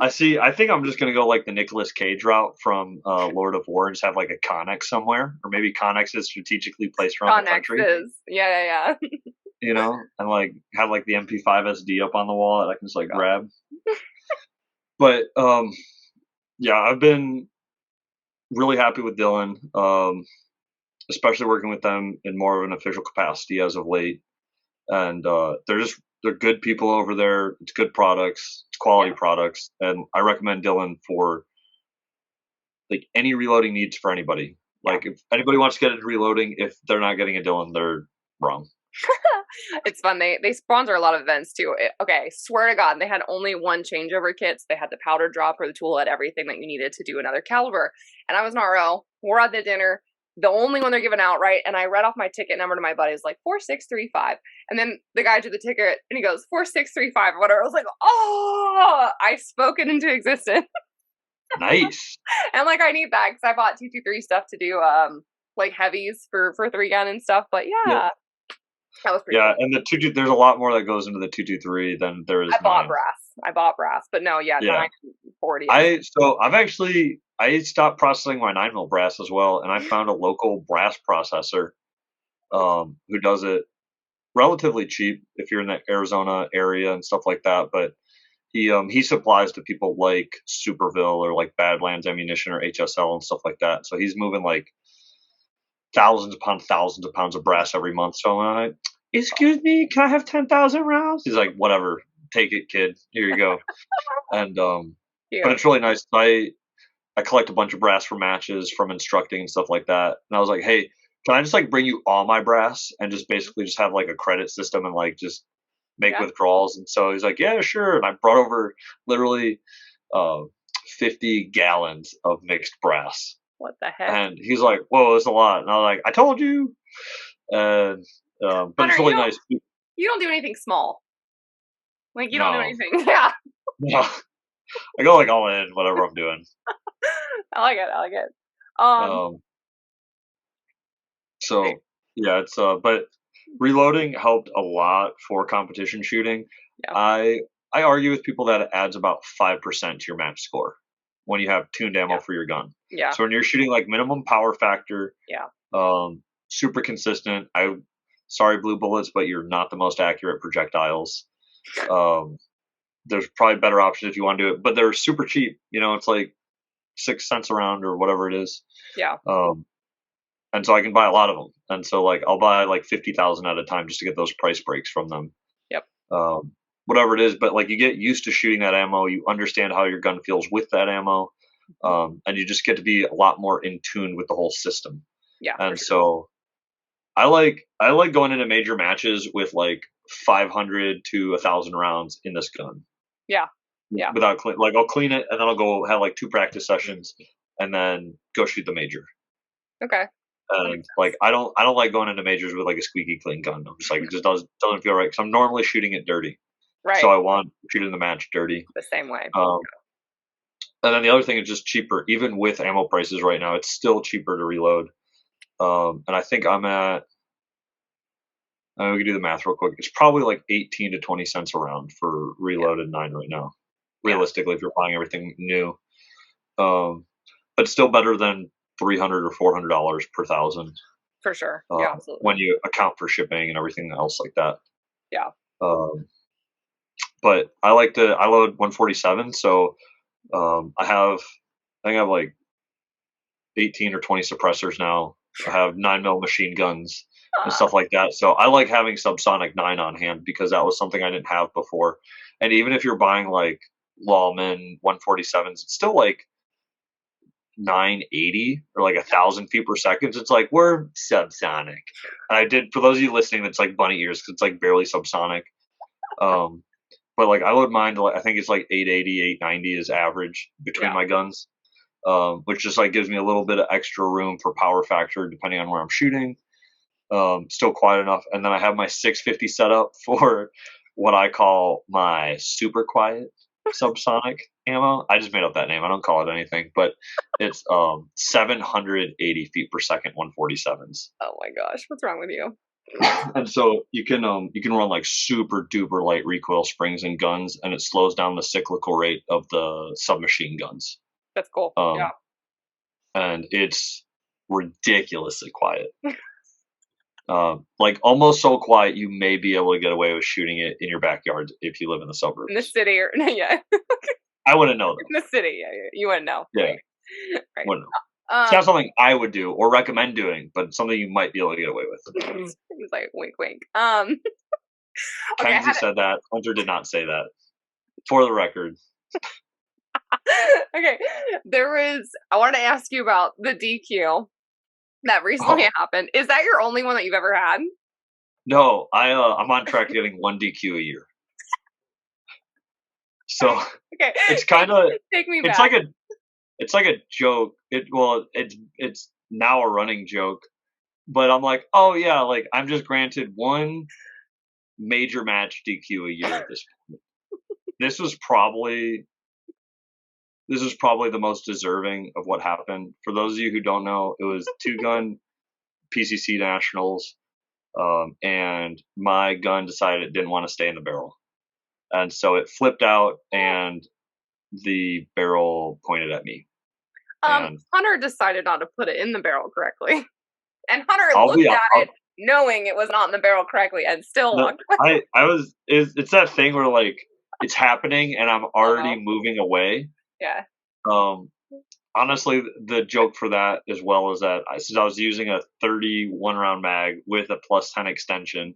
I think I'm just going to go like the Nicolas Cage route from Lord of War and just have like a Connex somewhere. Or maybe Connex is strategically placed around the country. Yeah. You know, and like have like the MP5 SD up on the wall that I can just like grab. But yeah, I've been really happy with Dylan, especially working with them in more of an official capacity as of late. And they're good people over there. It's good products, it's quality products, and I recommend Dylan for like any reloading needs for anybody. Like if anybody wants to get into reloading, if they're not getting a Dylan, they're wrong. It's fun. They sponsor a lot of events too. Okay, swear to God, they had only one changeover kit. So they had the powder dropper, the tool, had everything that you needed to do another caliber. And I was an RO. We're at the dinner. The only one they're giving out, right? And I read off my ticket number to my buddies, like 4635. And then the guy drew the ticket and he goes 4635 or whatever. I was like, oh, I spoke it into existence. Nice. And like I need that because I bought 223 stuff to do like heavies for 3-gun and stuff. But yeah. That was pretty cool. And the there's a lot more that goes into the 223 than there is. I bought brass, but no, 940. I stopped processing my 9mm brass as well, and I found a local brass processor who does it relatively cheap if you're in the Arizona area and stuff like that. But he supplies to people like Superville or like Badlands Ammunition or HSL and stuff like that. So he's moving like thousands upon thousands of pounds of brass every month. So I'm like, excuse me, can I have 10,000 rounds? He's like, whatever, take it, kid. Here you go. And but it's really nice. I collect a bunch of brass for matches from instructing and stuff like that. And I was like, hey, can I just like bring you all my brass and just basically just have like a credit system and like just make withdrawals? And so he's like, yeah, sure. And I brought over literally 50 gallons of mixed brass. What the heck? And he's like, whoa, that's a lot. And I was like, I told you. And but Hunter, it's really nice. You don't do anything small. Like, you don't do anything. Yeah. No. I go like all in, whatever I'm doing. I like it. So yeah, it's but reloading helped a lot for competition shooting. Yeah. I argue with people that it adds about 5% to your match score when you have tuned ammo for your gun. Yeah. So when you're shooting like minimum power factor, super consistent. Sorry, blue bullets, but you're not the most accurate projectiles. There's probably better options if you want to do it, but they're super cheap. You know, it's like 6 cents a round or whatever it is. Yeah. And so I can buy a lot of them. And so like I'll buy like 50,000 at a time just to get those price breaks from them. Yep. Whatever it is, but like you get used to shooting that ammo, you understand how your gun feels with that ammo, and you just get to be a lot more in tune with the whole system. Yeah. And so I like going into major matches with like 500 to 1,000 rounds in this gun. Yeah. Yeah. Without I'll clean it and then I'll go have like 2 practice sessions and then go shoot the major. Okay. And like I don't like going into majors with like a squeaky clean gun. I'm just like, it just doesn't feel right because I'm normally shooting it dirty. Right. So I want shooting the match dirty. The same way. And then the other thing is just cheaper. Even with ammo prices right now, it's still cheaper to reload. And I think I'm at We can do the math real quick. It's probably like 18 to 20 cents a round for reloaded 9 right now. Realistically, if you're buying everything new, but still better than $300 or $400 per thousand. For sure. Yeah, absolutely. When you account for shipping and everything else like that. Yeah. But I load 147, so I think I have like 18 or 20 suppressors now. I have 9mm machine guns and stuff like that. So I like having subsonic 9 on hand because that was something I didn't have before. And even if you're buying like Lawman 147s, it's still like 980 or like 1,000 feet per second. It's like we're subsonic. I did, for those of you listening, that's like bunny ears because it's like barely subsonic. But like I load mine to I think it's like 880, 890 is average between my guns, which just like gives me a little bit of extra room for power factor depending on where I'm shooting. Still quiet enough. And then I have my 650 set up for what I call my super quiet subsonic ammo. I just made up that name. I don't call it anything, but it's 780 feet per second 147s. Oh my gosh, what's wrong with you? And so you can run like super duper light recoil springs and guns, and it slows down the cyclical rate of the submachine guns. That's cool. Yeah. And it's ridiculously quiet. Like almost so quiet you may be able to get away with shooting it in your backyard if you live in the suburbs. In the city or yeah. I wouldn't know that. In the city, yeah, you wouldn't know. Yeah. Right. Wouldn't know. It's not something I would do or recommend doing, but something you might be able to get away with. He's like wink wink. Kenzie said that. Hunter did not say that. For the record. Okay. I wanted to ask you about the DQ that recently happened. Is that your only one that you've ever had? No, I'm on track to getting 1 DQ a year. So okay. It's kind of take me back. It's like a joke. It's now a running joke, but I'm like, oh yeah, like I'm just granted 1 major match DQ a year at this point. This was probably the most deserving of what happened. For those of you who don't know, it was 2-gun PCC nationals, and my gun decided it didn't want to stay in the barrel, and so it flipped out and the barrel pointed at me. Hunter decided not to put it in the barrel correctly. And Hunter looked at it knowing it was not in the barrel correctly and still walked away. It's that thing where like it's happening and I'm already moving away. Yeah. Honestly, the joke for that as well is that since I was using a 31 round mag with a +10 extension,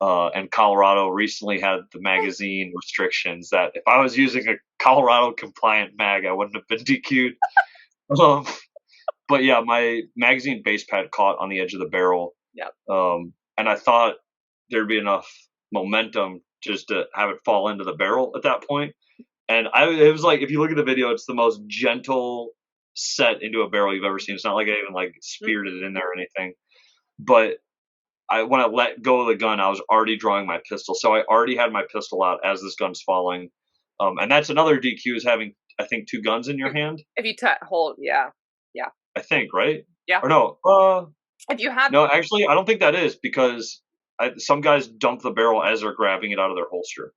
and Colorado recently had the magazine restrictions that if I was using a Colorado compliant mag, I wouldn't have been DQ'd. But yeah, my magazine base pad caught on the edge of the barrel. Yep. And I thought there'd be enough momentum just to have it fall into the barrel at that point. And it was like, if you look at the video, it's the most gentle set into a barrel you've ever seen. It's not like I even like speared it in there or anything. But when I let go of the gun, I was already drawing my pistol. So I already had my pistol out as this gun's falling. And that's another DQ, is having, I think, 2 guns in your hand. If you hold, yeah. I think, right? Yeah. Or no. If you have. No, actually, I don't think that is, because some guys dump the barrel as they're grabbing it out of their holster.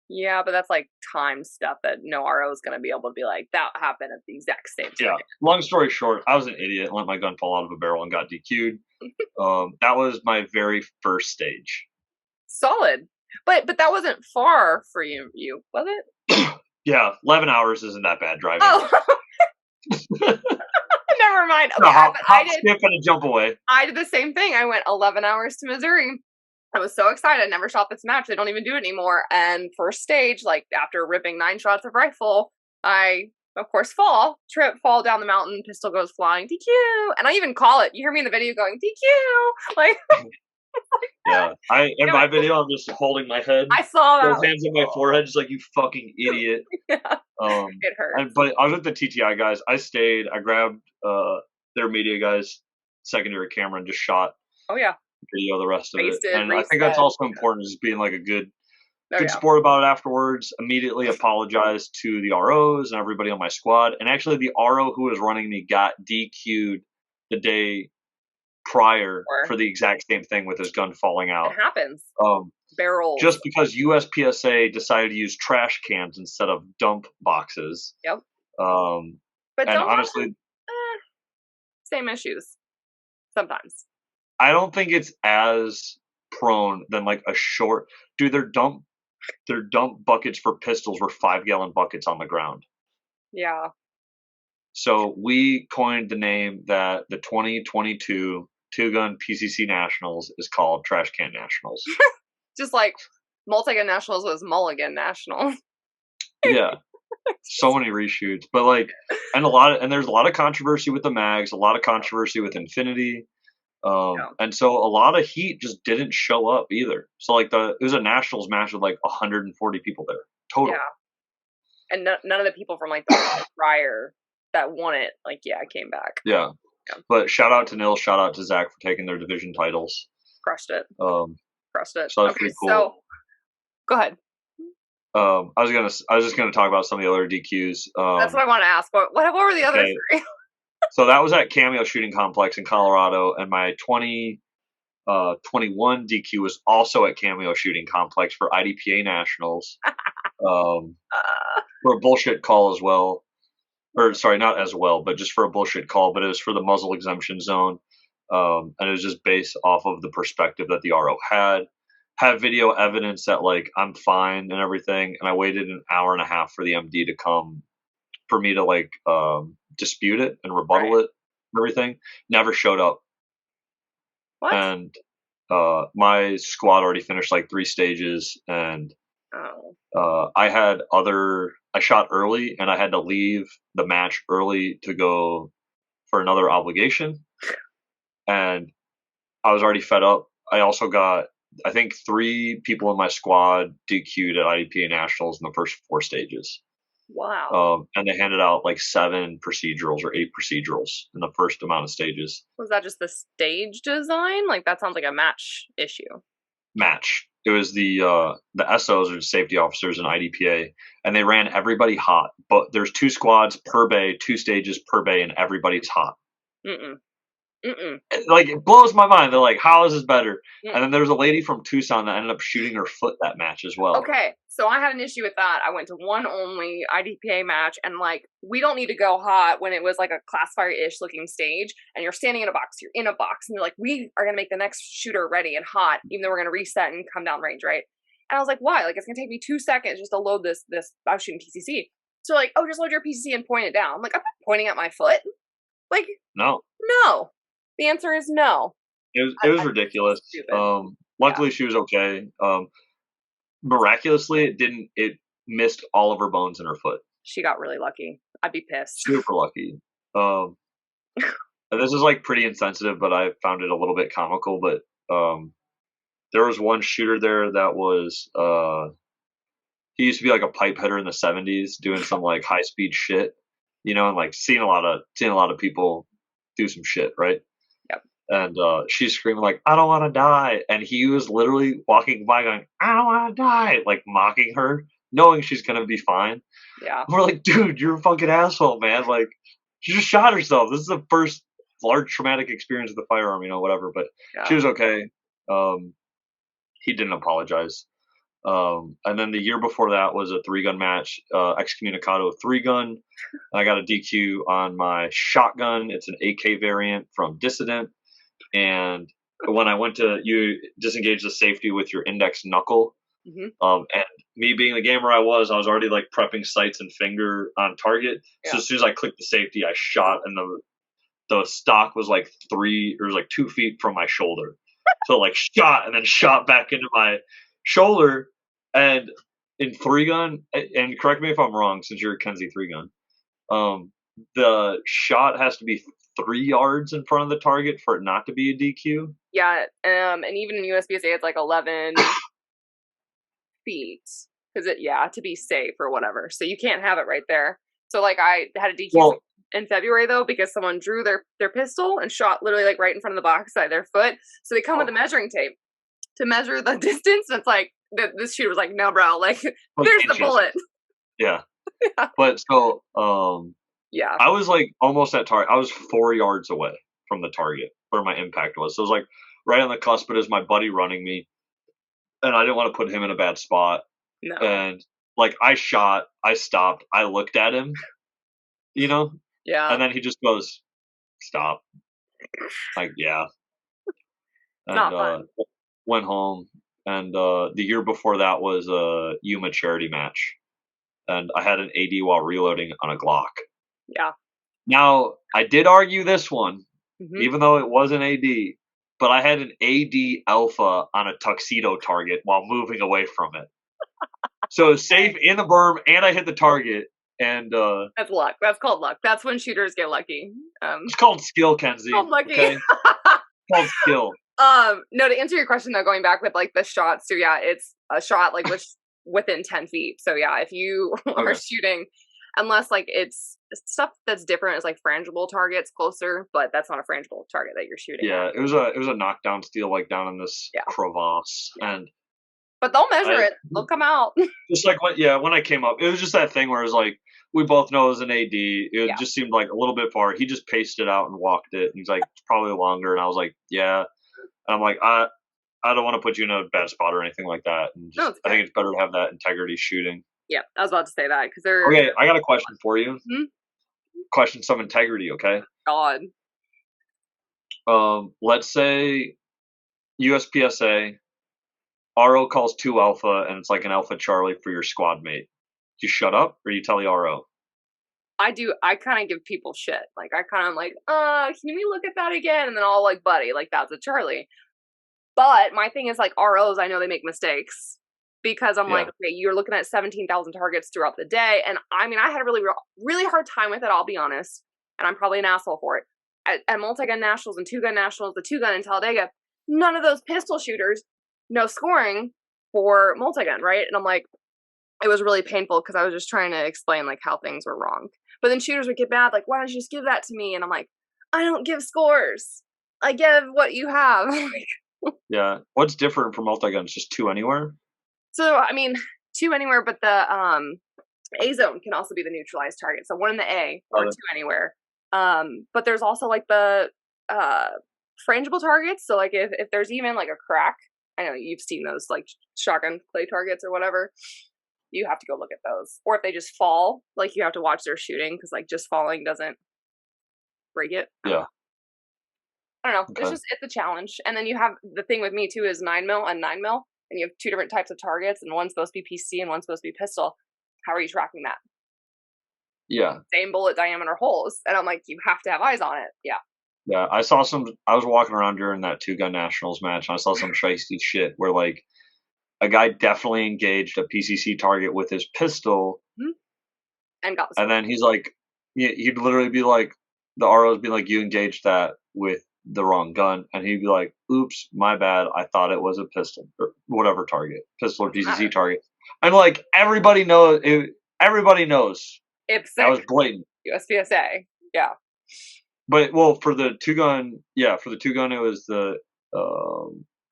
Yeah, but that's like time stuff that no RO is going to be able to be like, that happened at the exact same time. Yeah. Long story short, I was an idiot and let my gun fall out of a barrel and got DQ'd. That was my very first stage. Solid. But that wasn't far for you, was it? Yeah, 11 hours isn't that bad driving. Oh. Never mind. Okay, hop, skip, and a jump away. I did the same thing. I went 11 hours to Missouri. I was so excited. I never shot this match. They don't even do it anymore. And first stage, like after ripping 9 shots of rifle, I, of course, fall down the mountain. Pistol goes flying. DQ. And I even call it. You hear me in the video going, DQ. Like. Yeah. In my video, I'm just holding my head. I saw that. Both hands on my forehead, just like, you fucking idiot. Yeah. It hurts. But I was with the TTI guys. I stayed. I grabbed their media guys' secondary camera and just shot. Oh, yeah. Video the rest of it. And I think that's also important, just being like a good sport about it afterwards. Immediately apologized to the ROs and everybody on my squad. And actually, the RO who was running me got DQ'd the day prior for the exact same thing with his gun falling out. It happens. Barrels. Just because USPSA decided to use trash cans instead of dump boxes. Yep. But and honestly, same issues sometimes. I don't think it's as prone than like a short. Dude, their dump buckets for pistols were 5-gallon buckets on the ground. Yeah. So we coined the name that the 2022 two-gun PCC Nationals is called Trash Can Nationals. Just like Multi-Gun Nationals was Mulligan National. Yeah. So many reshoots. But like and there's a lot of controversy with the mags, a lot of controversy with Infinity. And so a lot of heat just didn't show up either. So like it was a Nationals match with like 140 people there total. Yeah. And none of the people from like the prior that won it, like, came back. Yeah. But shout out to Nil, shout out to Zach for taking their division titles. Crushed it. Crushed it. So that's pretty cool. So go ahead. I was just gonna talk about some of the other DQs. That's what I want to ask. What were the other three? So that was at Cameo Shooting Complex in Colorado, and my 2021 DQ was also at Cameo Shooting Complex for IDPA Nationals. For a bullshit call as well. Or sorry, not as well, but just for a bullshit call, but it was for the muzzle exemption zone. And it was just based off of the perspective that the RO had video evidence that like I'm fine and everything. And I waited an hour and a half for the MD to come for me to like dispute it and rebuttal it and everything. Never showed up. What? And my squad already finished like 3 stages, and I shot early and I had to leave the match early to go for another obligation. And I was already fed up. I also got, I think, 3 people in my squad DQ'd at IDPA Nationals in the first 4 stages. Wow. And they handed out like 7 procedurals or 8 procedurals in the first amount of stages. Was that just the stage design? Like, that sounds like a match issue. Match. It was the SOs, or safety officers in IDPA, and they ran everybody hot. But there's 2 squads per bay, 2 stages per bay, and everybody's hot. Like, it blows my mind. They're like, how is this better? And then there's a lady from Tucson that ended up shooting her foot that match as well. Okay, so I had an issue with that. I went to one only IDPA match, and like, we don't need to go hot when it was like a classifier-ish looking stage, and you're standing in a box, you're in a box, and you're like, we are going to make the next shooter ready and hot, even though we're going to reset and come down range, right? And I was like, why? Like, it's going to take me 2 seconds just to load this, I was shooting PCC. So like, oh, just load your PCC and point it down. I'm like, I'm not pointing at my foot. Like, no. The answer is no. It was ridiculous. Luckily she was okay. Miraculously it missed all of her bones in her foot. She got really lucky. I'd be pissed. Super lucky. This is like pretty insensitive, but I found it a little bit comical. But there was one shooter there that was he used to be like a pipe hitter in the 70s, doing some like high speed shit, you know, and like seeing a lot of people do some shit, right? And she's screaming like, I don't want to die. And he was literally walking by going, I don't want to die, like mocking her, knowing she's going to be fine. Yeah. And we're like, dude, you're a fucking asshole, man. Like, she just shot herself. This is the first large traumatic experience with the firearm, you know, whatever. But she was okay. He didn't apologize. And then the year before that was a 3-gun match, Excommunicado 3-gun. I got a DQ on my shotgun. It's an AK variant from Dissident. And when I went to disengage the safety with your index knuckle, and me being the gamer I was already like prepping sights and finger on target. So as soon as I clicked the safety, I shot, and the stock was like 2 feet from my shoulder. So like shot and then shot back into my shoulder. And in 3-gun, and correct me if I'm wrong, since you're a Kenzie 3-gun, the shot has to be 3 yards in front of the target for it not to be a DQ. Yeah, and even in USPSA, it's like 11 feet to be safe or whatever. So you can't have it right there. So like, I had a DQ in February though, because someone drew their pistol and shot literally like right in front of the box side of their foot. So they come with a measuring tape to measure the distance. And it's like, this shooter was like, no, bro, like there's the bullet. Yeah. But so, I was like almost at target. I was 4 yards away from the target. where my impact was. So it was like right on the cusp, but it was my buddy running me, and I didn't want to put him in a bad spot. No. And like I shot, I stopped, I looked at him, Yeah. and then he just goes, "Stop." Like, yeah. And Not fun. went home. And the year before that was a Yuma charity match, and I had an AD while reloading on a Glock. Yeah. Now I did argue this one, Mhm. even though it was an AD, but I had an AD alpha on a tuxedo target while moving away from it. So it's safe in the berm, and I hit the target. And That's luck. That's called luck. That's when shooters get lucky. it's called skill, Kenzie. Called lucky. Okay? It's called skill. No, to answer your question though, going back with like the shots too, yeah, it's a shot like within 10 feet. So yeah, if you are shooting, unless like it's stuff that's different, is like frangible targets closer, but that's not a frangible target that you're shooting. Yeah, at. it was a knockdown steal like down in this crevasse, and but they'll measure it. They'll come out. Just like when I came up, it was just that thing where it was like, we both know it was an AD. It just seemed like a little bit far. He just paced it out and walked it. And he's like, it's probably longer. And I was like, yeah. And I'm like, I don't want to put you in a bad spot or anything like that. And just, I think it's better to have that integrity shooting. Yeah, I was about to say that because they're okay. I got a question for you. Mm-hmm. Question some integrity, okay? God. Let's say USPSA RO calls 2 alpha, and it's like an Alpha Charlie for your squad mate. Do you shut up or do you tell the RO? I do. I kind of give people shit. Like I kind of like, can we look at that again? And then I'll like, buddy, like that's a Charlie. But my thing is like ROs, I know they make mistakes because I'm like, okay, you're looking at 17,000 targets throughout the day. And I mean, I had a really hard time with it, I'll be honest. And I'm probably an asshole for it. At multi-gun nationals and 2-gun nationals, the 2-gun in Talladega, none of those pistol shooters, no scoring for multi-gun, right? And I'm like, it was really painful because I was just trying to explain like how things were wrong. But then shooters would get mad, like, why don't you just give that to me? And I'm like, I don't give scores. I give what you have. Yeah. What's different for multi-guns? Just 2 anywhere? So, I mean, 2 anywhere, but the A zone can also be the neutralized target. So 1 in the A or 2 anywhere. But there's also like the frangible targets. So like if there's even like a crack, I know you've seen those like shotgun clay targets or whatever. You have to go look at those. Or if they just fall, like you have to watch their shooting because like just falling doesn't break it. Yeah. I don't know. Okay. It's a challenge. And then you have the thing with me too is 9mm and 9mm, and you have 2 different types of targets, and one's supposed to be PC and one's supposed to be pistol. How are you tracking that? Yeah. Same bullet diameter holes, and I'm like, you have to have eyes on it. Yeah. Yeah, I was walking around during that 2-gun nationals match, and I saw some shiesty shit where like a guy definitely engaged a PCC target with his pistol, and then he's like, he'd literally be like, the RO's be like, you engaged that with the wrong gun, and he'd be like, oops, my bad, I thought it was a pistol or whatever target, pistol or PCC target, and like everybody knows it's that was blatant. USPSA, yeah. But well, for the 2-gun, it was the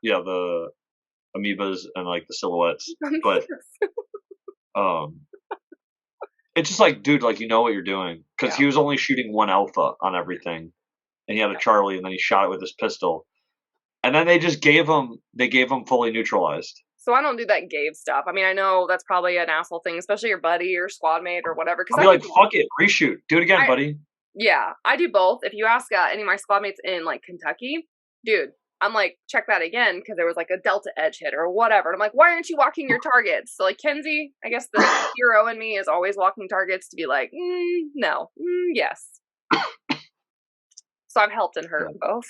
the amoebas and like the silhouettes, but it's just like, dude, like you know what you're doing, because he was only shooting 1 alpha on everything, and he had a Charlie, and then he shot it with his pistol, and then they just gave him fully neutralized. So I don't do that gave stuff. I mean, I know that's probably an asshole thing, especially your buddy or squad mate or whatever. I'll be like, fuck it, reshoot, do it again, buddy. Yeah, I do both. If you ask any of my squad mates in like Kentucky, dude, I'm like, check that again because there was like a delta edge hit or whatever. And I'm like, why aren't you walking your targets? So like Kenzie, I guess the hero in me is always walking targets to be like, no, yes. So I've helped and hurt both.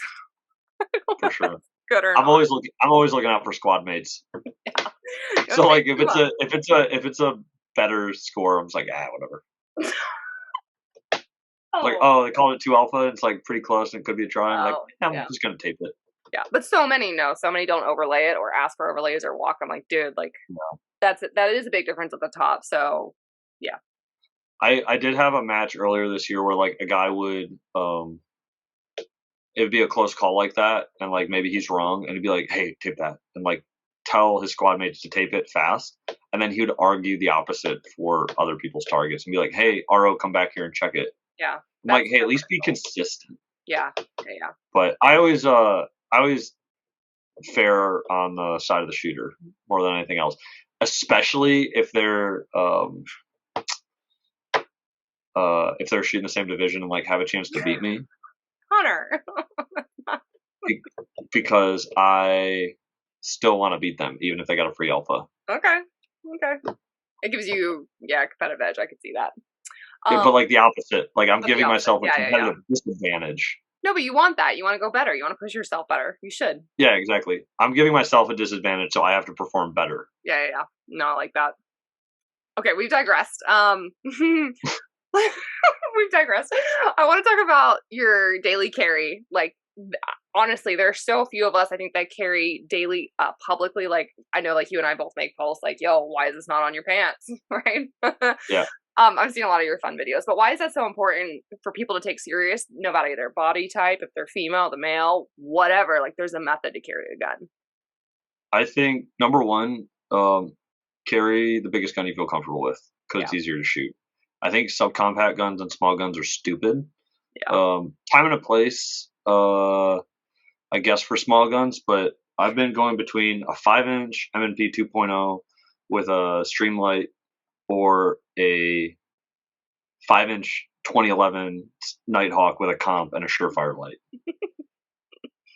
For sure. Good or I'm not. always looking out for squad mates. Yeah. So like if it's a better score, I'm just like, whatever. Like, they called it 2 alpha, and it's like pretty close and it could be a try. I'm just gonna tape it. Yeah, but so many don't overlay it or ask for overlays or walk. I'm like, dude, like that is a big difference at the top. So yeah. I did have a match earlier this year where like a guy would it would be a close call like that, and like maybe he's wrong, and he'd be like, hey, tape that, and like tell his squad mates to tape it fast, and then he would argue the opposite for other people's targets and be like, hey, RO, come back here and check it. Yeah. I'm like, hey, at least be consistent. Yeah. But I always fare on the side of the shooter more than anything else, especially if they're shooting the same division and like have a chance to beat me. Hunter. Because I still want to beat them, even if they got a free alpha. Okay. It gives you, competitive edge. I could see that. But like the opposite. Like I'm giving myself a Yeah. competitive disadvantage. No, but you want that. You want to go better. You want to push yourself better. You should. Yeah, exactly. I'm giving myself a disadvantage, so I have to perform better. Yeah. No, I like that. Okay, we've digressed. We've digressed. I want to talk about your daily carry. Like, honestly, there are so few of us, I think, that carry daily publicly. Like, I know, like, you and I both make posts like, yo, why is this not on your pants? Right? Yeah. I've seen a lot of your fun videos, but why is that so important for people to take serious, no matter their body type, if they're female, the male, whatever? Like, there's a method to carry a gun. I think, number one, carry the biggest gun you feel comfortable with because it's easier to shoot. I think subcompact guns and small guns are stupid. Yeah. Time and a place, I guess, for small guns, but I've been going between a 5-inch M&P 2.0 with a Streamlight or a 5-inch 2011 Nighthawk with a comp and a Surefire light.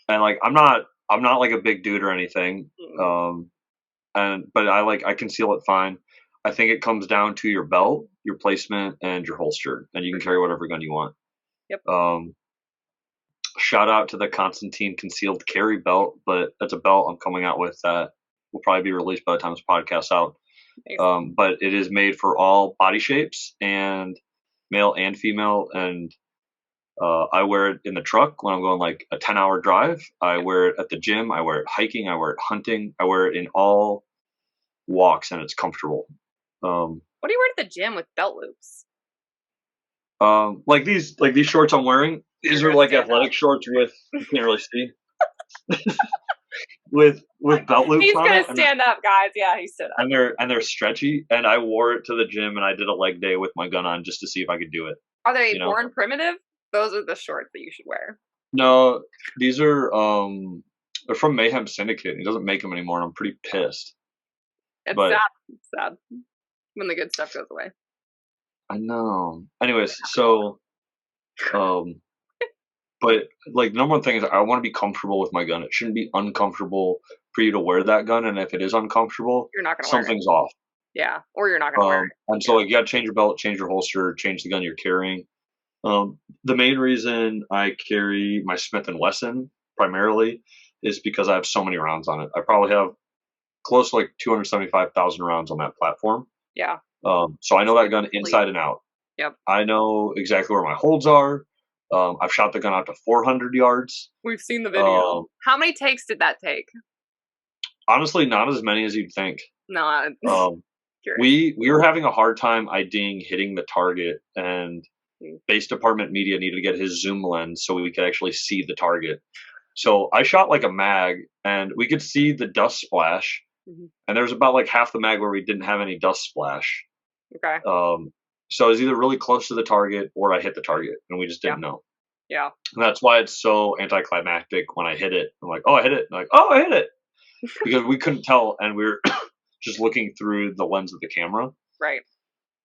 And like I'm not like a big dude or anything, but I conceal it fine. I think it comes down to your belt, your placement, and your holster, and you can carry whatever gun you want. Yep. Shout out to the Constantine concealed carry belt, but that's a belt I'm coming out with that will probably be released by the time this podcast's out. But it is made for all body shapes and male and female, and I wear it in the truck when I'm going like a 10-hour drive. I wear it at the gym. I wear it hiking. I wear it hunting. I wear it in all walks, and it's comfortable. What do you wear at the gym with belt loops? Like these shorts I'm wearing. These are like athletic shorts with, you can't really see, with belt loops He's on gonna it. stand up, guys. Yeah, he stood up. And they're stretchy. And I wore it to the gym, and I did a leg day with my gun on just to see if I could do it. Are they born primitive? Those are the shorts that you should wear. No, these are they're from Mayhem Syndicate. He doesn't make them anymore, and I'm pretty pissed. It's sad. It's sad when the good stuff goes away. I know. Anyways, so but like the number one thing is I want to be comfortable with my gun. It shouldn't be uncomfortable for you to wear that gun, and if it is uncomfortable, you're not gonna wear it. Something's off. Yeah, or you're not gonna wear it. And so like you gotta change your belt, change your holster, change the gun you're carrying. The main reason I carry my Smith & Wesson primarily is because I have so many rounds on it. I probably have close to like 275,000 rounds on that platform. Yeah. So I know that gun inside and out. Yep. I know exactly where my holds are. I've shot the gun out to 400 yards. We've seen the video. How many takes did that take? Honestly, not as many as you'd think. No. We were having a hard time IDing hitting the target, and base department media needed to get his zoom lens so we could actually see the target. So I shot like a mag, and we could see the dust splash, and there was about like half the mag where we didn't have any dust splash. Okay. So I was either really close to the target or I hit the target, and we just didn't know. Yeah. And that's why it's so anticlimactic when I hit it. I'm like, oh, I hit it. I'm like, oh, I hit it. Because we couldn't tell, and we were just looking through the lens of the camera. Right.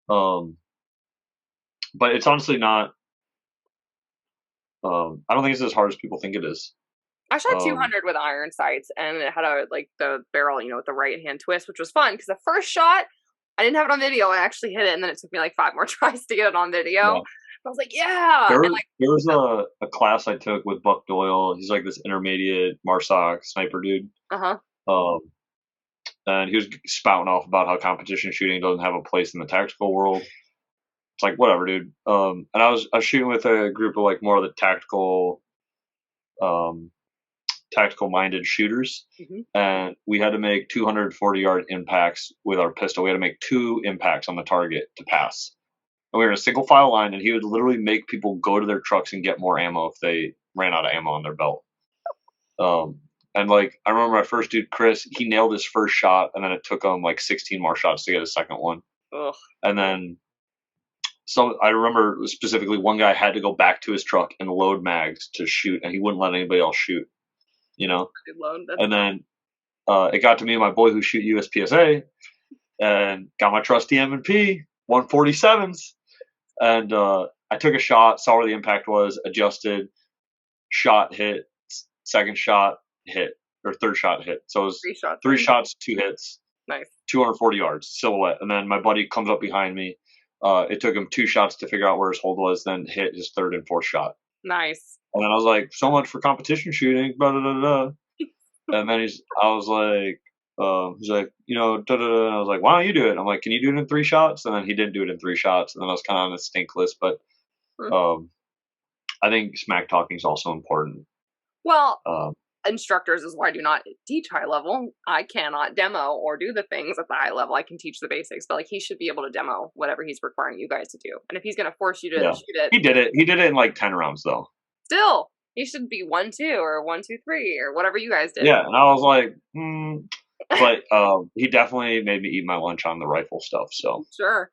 But it's honestly not. I don't think it's as hard as people think it is. I shot 200 with iron sights, and it had the barrel, with the right hand twist, which was fun because the first shot I didn't have it on video. I actually hit it, and then it took me like 5 more tries to get it on video. Yeah. I was like, yeah. There was a class I took with Buck Doyle. He's like this intermediate MARSOC sniper dude. And he was spouting off about how competition shooting doesn't have a place in the tactical world. It's like, whatever, dude. And I was shooting with a group of like more of the tactical minded shooters. And we had to make 240-yard impacts with our pistol. We had to make 2 impacts on the target to pass. And we were in a single file line, and he would literally make people go to their trucks and get more ammo if they ran out of ammo on their belt. And like, I remember my first dude, Chris, he nailed his first shot, and then it took him like 16 more shots to get his second one. Ugh. And then I remember specifically one guy had to go back to his truck and load mags to shoot, and he wouldn't let anybody else shoot. And then it got to me and my boy who shoot USPSA, and got my trusty M&P 147s, and I took a shot, saw where the impact was, adjusted, shot, hit, second shot, hit, or third shot, hit. So it was three shots, 2 hits, nice, 240 yards, silhouette. And then my buddy comes up behind me. It took him 2 shots to figure out where his hold was, then hit his third and fourth shot. Nice. And then I was like, so much for competition shooting, blah, blah, blah, blah. And then he's like, da, da, da. And I was like, why don't you do it? I'm like, can you do it in 3 shots? And then he didn't do it in 3 shots. And then I was kind of on a stink list. But I think smack talking is also important. Well, instructors is why I do not teach high level. I cannot demo or do the things at the high level. I can teach the basics, but like he should be able to demo whatever he's requiring you guys to do. And if he's going to force you to shoot it, he did it in like 10 rounds though. Still, he should be 1-2 or 1-2-3 or whatever you guys did. Yeah, and I was like, but he definitely made me eat my lunch on the rifle stuff. So sure.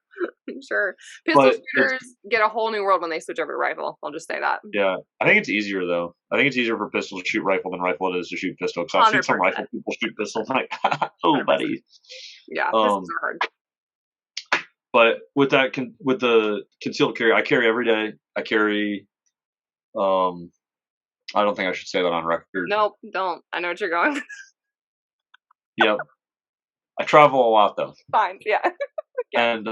Pistol shooters get a whole new world when they switch over to rifle. I'll just say that. Yeah, I think it's easier though. I think it's easier for pistol to shoot rifle than rifle it is to shoot pistol. Because I've seen some rifle people shoot pistol. I'm like, oh, 100%. Buddy. Yeah, pistols are hard. But with the concealed carry, I carry every day. I carry. I don't think I should say that on record. Nope, don't. I know what you're going. Yep. I travel a lot though. Fine, yeah. And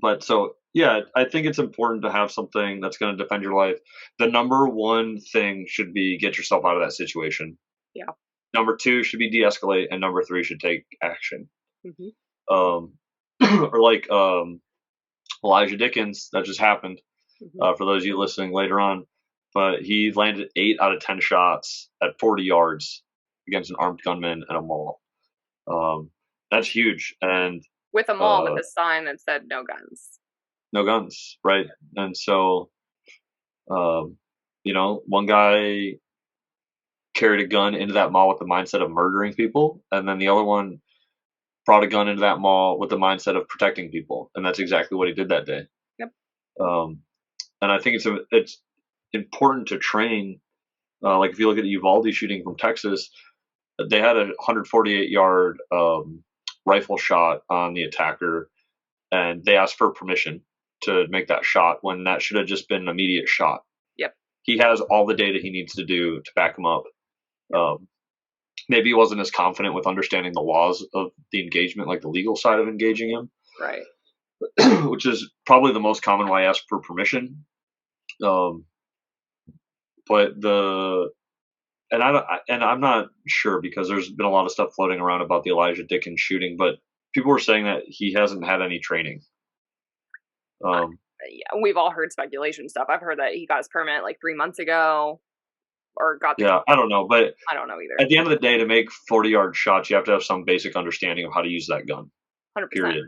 but so yeah, I think it's important to have something that's going to defend your life. The number one thing should be get yourself out of that situation. Yeah. Number 2 should be de-escalate, and number 3 should take action. Mm-hmm. Or like Elijah Dickens, that just happened. For those of you listening later on, but he landed 8 out of 10 shots at 40 yards against an armed gunman in a mall. That's huge, and with a mall with a sign that said "No guns." No guns, right? And so, one guy carried a gun into that mall with the mindset of murdering people, and then the other one brought a gun into that mall with the mindset of protecting people, and that's exactly what he did that day. Yep. And I think it's important to train. Like if you look at the Uvalde shooting from Texas, they had a 148-yard rifle shot on the attacker, and they asked for permission to make that shot when that should have just been an immediate shot. Yep. He has all the data he needs to do to back him up. Maybe he wasn't as confident with understanding the laws of the engagement, like the legal side of engaging him. Right. Which is probably the most common way I ask for permission. But I'm not sure because there's been a lot of stuff floating around about the Elijah Dickens shooting, but people were saying that he hasn't had any training. Yeah, we've all heard speculation stuff. I've heard that he got his permit like 3 months ago, or got. Yeah, I don't know, but I don't know either. At the end of the day, to make 40-yard shots, you have to have some basic understanding of how to use that gun. 100%. Period.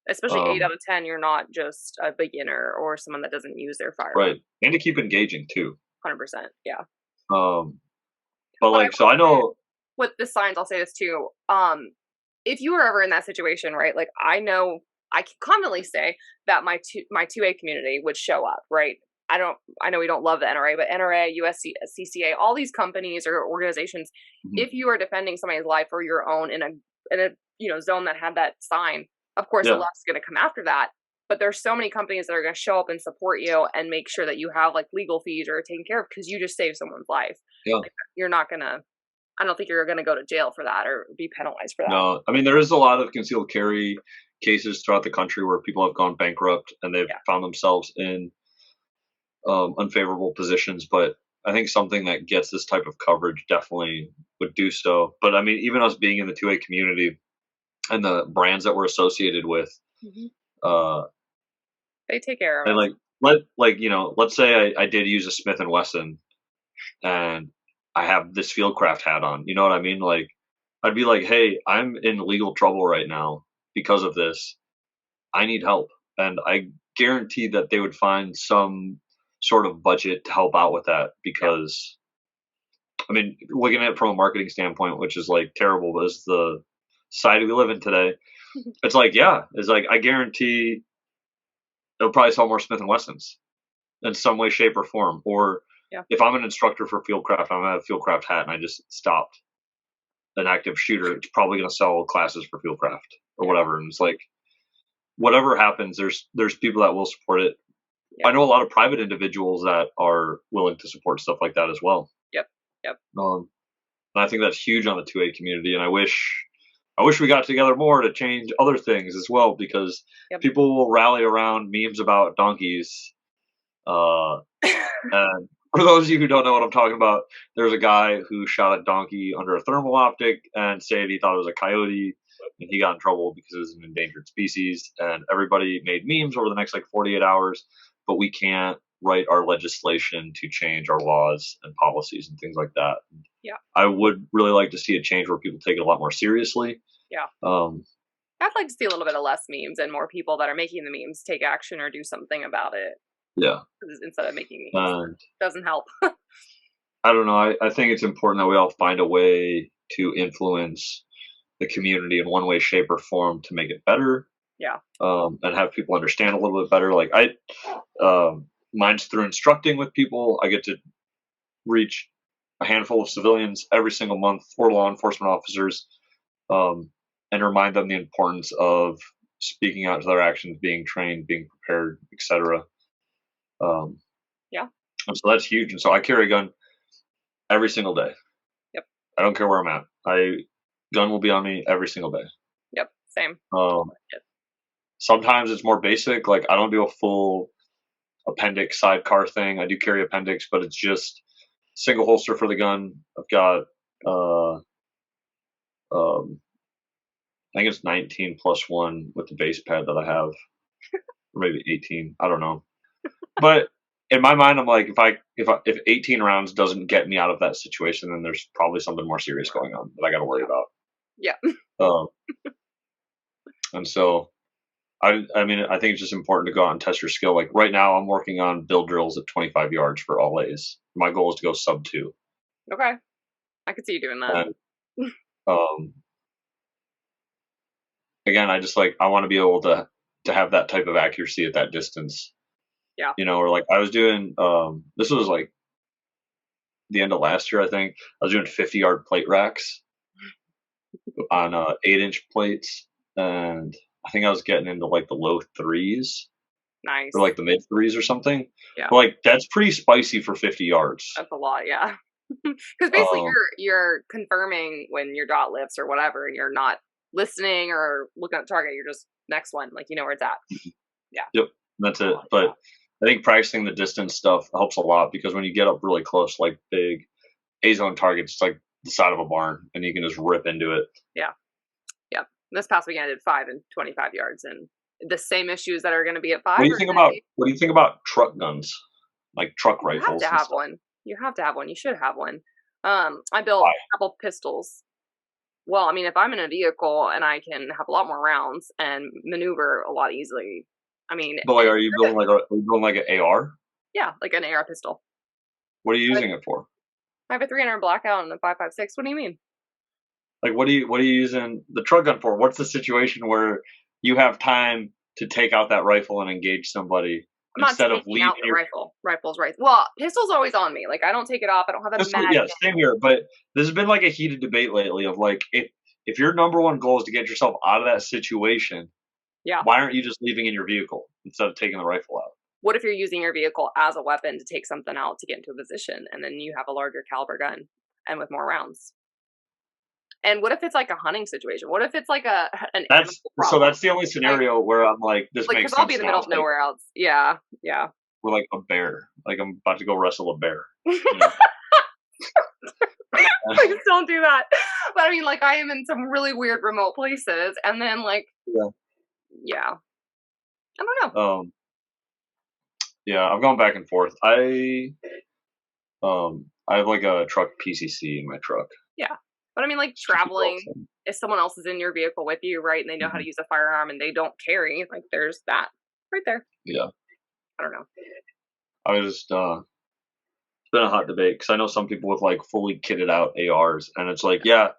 Especially 8 out of 10, you're not just a beginner or someone that doesn't use their firearm. Right, and to keep engaging too. 100%, yeah. But like, so I know with the signs, I'll say this too. If you were ever in that situation, right? Like, I know I can commonly say that my 2A community would show up, right? I know we don't love the NRA, but NRA, USPSA, all these companies or organizations, if you are defending somebody's life or your own in a zone that had that sign, of course the left's going to come after that. But there's so many companies that are going to show up and support you and make sure that you have like legal fees or taken care of because you just saved someone's life. Yeah. Like, you're not going to, I don't think you're going to go to jail for that or be penalized for that. No, I mean, there is a lot of concealed carry cases throughout the country where people have gone bankrupt and they've found themselves in unfavorable positions. But I think something that gets this type of coverage definitely would do so. But I mean, even us being in the 2A community and the brands that we're associated with, they take care of it. And let's say I did use a Smith & Wesson and I have this Fieldcraft hat on. You know what I mean? Like, I'd be like, hey, I'm in legal trouble right now because of this. I need help. And I guarantee that they would find some sort of budget to help out with that because, I mean, looking at it from a marketing standpoint, which is like terrible, but it's the society we live in today. it's like, yeah, it's like, I guarantee it'll probably sell more Smith & Wessons in some way, shape, or form. Or if I'm an instructor for Fieldcraft, I'm going to have a Fieldcraft hat and I just stopped an active shooter, it's probably going to sell classes for Fieldcraft or whatever. And it's like, whatever happens, there's people that will support it. I know a lot of private individuals that are willing to support stuff like that as well. Yep. And I think that's huge on the 2A community. And I wish we got together more to change other things as well, because people will rally around memes about donkeys. And for those of you who don't know what I'm talking about, there's a guy who shot a donkey under a thermal optic and said he thought it was a coyote, and he got in trouble because it was an endangered species. And everybody made memes over the next like 48 hours, but we can't write our legislation to change our laws and policies and things like that. Yeah. I would really like to see a change where people take it a lot more seriously. Yeah. I'd like to see a little bit of less memes and more people that are making the memes take action or do something about it. Yeah. Instead of making memes. Doesn't help. I don't know. I think it's important that we all find a way to influence the community in one way, shape, or form to make it better. Yeah. And have people understand a little bit better. Like mine's through instructing with people. I get to reach a handful of civilians every single month, or law enforcement officers, and remind them the importance of speaking out to their actions, being trained, being prepared, etc. And so that's huge. And so I carry a gun every single day. Yep. I don't care where I'm at. Gun will be on me every single day. Yep. Same. Sometimes it's more basic. Like, I don't do a full appendix sidecar thing. I do carry appendix, but it's just single holster for the gun. I've got, I think it's 19 plus 1 with the base pad that I have, or maybe 18. I don't know. But in my mind, I'm like, if 18 rounds doesn't get me out of that situation, then there's probably something more serious going on that I got to worry about. Yeah. And so, I mean, I think it's just important to go out and test your skill. Like right now, I'm working on build drills at 25 yards for all A's. My goal is to go sub 2. Okay, I could see you doing that. And, again, I want to be able to have that type of accuracy at that distance. Yeah. You know, or like I was doing, this was like the end of last year, I think. I was doing 50-yard plate racks on 8-inch plates, and I think I was getting into like the low 3s. Nice. Or like the mid 3s or something. Yeah. But like that's pretty spicy for 50 yards. That's a lot, yeah. Because basically you're confirming when your dot lifts or whatever, and you're not listening or looking at the target. You're just next one, like you know where it's at. Yeah. Yep. That's it. But I think practicing the distance stuff helps a lot, because when you get up really close, like big A-zone targets, it's like the side of a barn, and you can just rip into it. Yeah. Yeah. This past weekend I did 5 and 25 yards, and the same issues that are going to be at 5. What do you think about truck guns, like truck rifles? You have to have one. You have to have one. You should have one. I built a couple pistols. Well, I mean, if I'm in a vehicle and I can have a lot more rounds and maneuver a lot easily, I mean. But like, are you building like an AR? Yeah, like an AR pistol. What are you using it for? I have a 300 blackout and a 5.56. What do you mean? Like, what are you using the truck gun for? What's the situation where you have time to take out that rifle and engage somebody instead of leaving out the rifle? Rifle's right. Well, pistol's always on me. Like, I don't take it off. I don't have a mag. Yeah, same here. But this has been like a heated debate lately of like, if your number one goal is to get yourself out of that situation, why aren't you just leaving in your vehicle instead of taking the rifle out? What if you're using your vehicle as a weapon to take something out to get into a position, and then you have a larger caliber gun and with more rounds? And what if it's like a hunting situation? What if it's like that's the only scenario where I'm like, this makes sense. Because I'll be in the middle of nowhere else. Yeah, yeah. We're like a bear. Like, I'm about to go wrestle a bear. You know? Please don't do that. But I mean, like, I am in some really weird remote places, and then like, yeah. I don't know. Yeah, I've gone back and forth. I have like a truck PCC in my truck. Yeah. But I mean, like, traveling, if someone else is in your vehicle with you, right, and they know how to use a firearm and they don't carry, like, there's that right there. Yeah. I don't know. I was just, it's been a hot debate, because I know some people with, like, fully kitted out ARs, and it's like, yeah,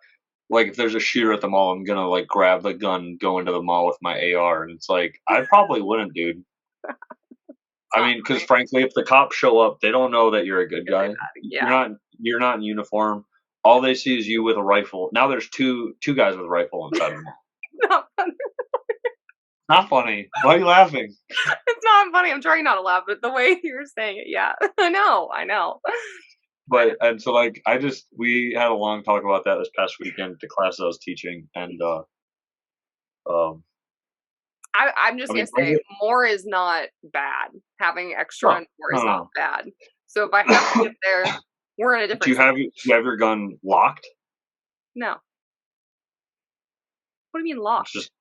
like if there's a shooter at the mall, I'm gonna like grab the gun, go into the mall with my AR, and it's like I probably wouldn't, dude. I mean, because frankly, if the cops show up, they don't know that you're a good guy. Yeah. You're not in uniform. All they see is you with a rifle. Now there's two guys with a rifle inside the mall. Not funny. Not funny. Why are you laughing? It's not funny. I'm trying not to laugh, but the way you're saying it, yeah. I know. But and so like we had a long talk about that this past weekend at the class I was teaching, and I'm just gonna say more is not bad. Having extra and more is not bad. So if I have to get there, we're in a different. Do you have your gun locked? No. What do you mean locked? It's just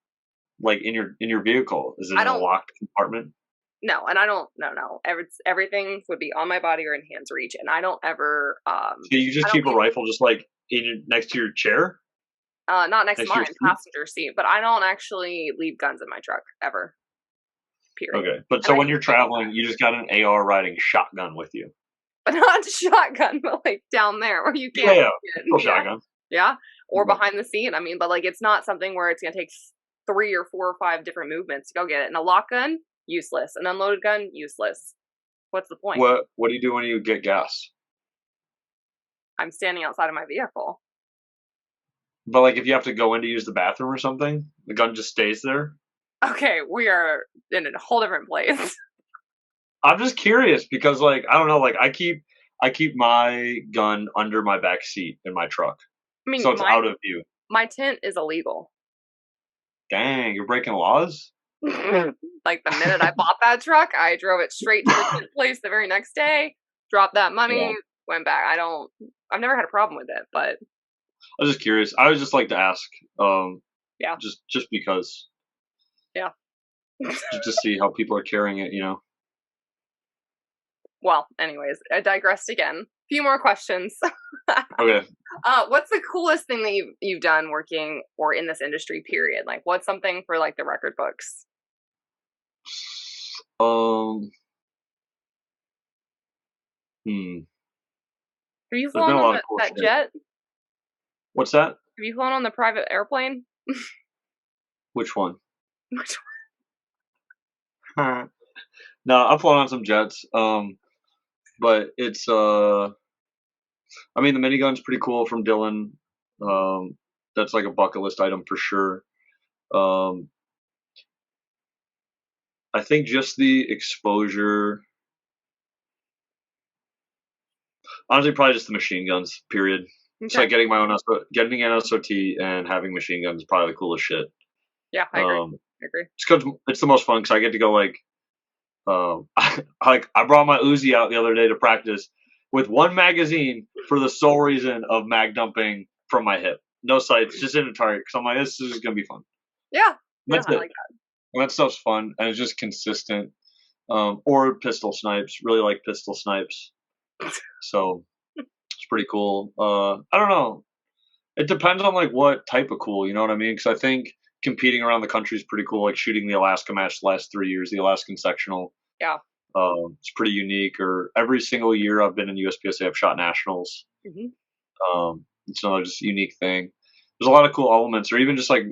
like in your vehicle. Is it in a locked compartment? No, and I don't. No. Everything would be on my body or in hands reach, and I don't ever. So you just keep a rifle just like next to your chair? Not next to mine, passenger seat. But I don't actually leave guns in my truck ever. Period. Okay, but so when you're traveling, you just got an AR riding shotgun with you. But not a shotgun, but like down there where you can't. Yeah. Shotgun. Yeah, or behind the seat. I mean, but like it's not something where it's gonna take 3 or 4 or 5 different movements to go get it. And a lock gun, useless. An unloaded gun, useless. What's the point? What do you do when you get gas? I'm standing outside of my vehicle. But like if you have to go in to use the bathroom or something, the gun just stays there? Okay, we are in a whole different place. I'm just curious because like I don't know, like I keep my gun under my back seat in my truck. I mean, so it's out of view. My tent is illegal. Dang, you're breaking laws? Like the minute I bought that truck, I drove it straight to the tent place the very next day, dropped that money, went back. I've never had a problem with it, but I was just curious. I would just like to ask. Yeah. Just because. Yeah. Just to see how people are carrying it, you know. Well, anyways, I digressed again. Few more questions. Okay. What's the coolest thing that you've done working or in this industry, period? Like, what's something for like the record books? Have you flown on that jet? What's that? Have you flown on the private airplane? Which one? No, I've flown on some jets. But it's I mean the minigun's pretty cool from Dylan. That's like a bucket list item for sure. I think just the exposure, honestly, probably just the machine guns. Period. Okay. It's like getting getting an SOT and having machine guns is probably the coolest shit. Yeah, I agree. It's because it's the most fun because I get to go like. I brought my Uzi out the other day to practice with one magazine for the sole reason of mag dumping from my hip. No sights, just in a target. Because I'm like, this is gonna be fun. Yeah, that's it. I like that. And that stuff's fun and it's just consistent. Or pistol snipes. Really like pistol snipes. So it's pretty cool. I don't know. It depends on like what type of cool. You know what I mean? Because I think competing around the country is pretty cool. Like shooting the Alaska match the last 3 years, the Alaskan sectional. Yeah. It's pretty unique. Or every single year I've been in USPSA, I've shot nationals. Mm-hmm. It's another just unique thing. There's a lot of cool elements, or even just like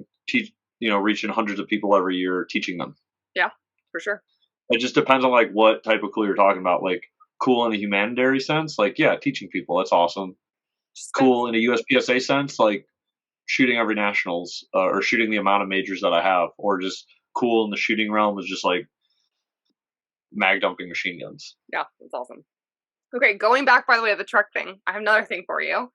reaching hundreds of people every year, teaching them. Yeah, for sure. It just depends on like what type of cool you're talking about. Like cool in a humanitarian sense, like yeah, teaching people, that's awesome. Cool in a USPSA sense, like shooting every nationals or shooting the amount of majors that I have, or just cool in the shooting realm is just like mag dumping machine guns. Yeah, that's awesome. Okay, going back by the way of the truck thing, I have another thing for you.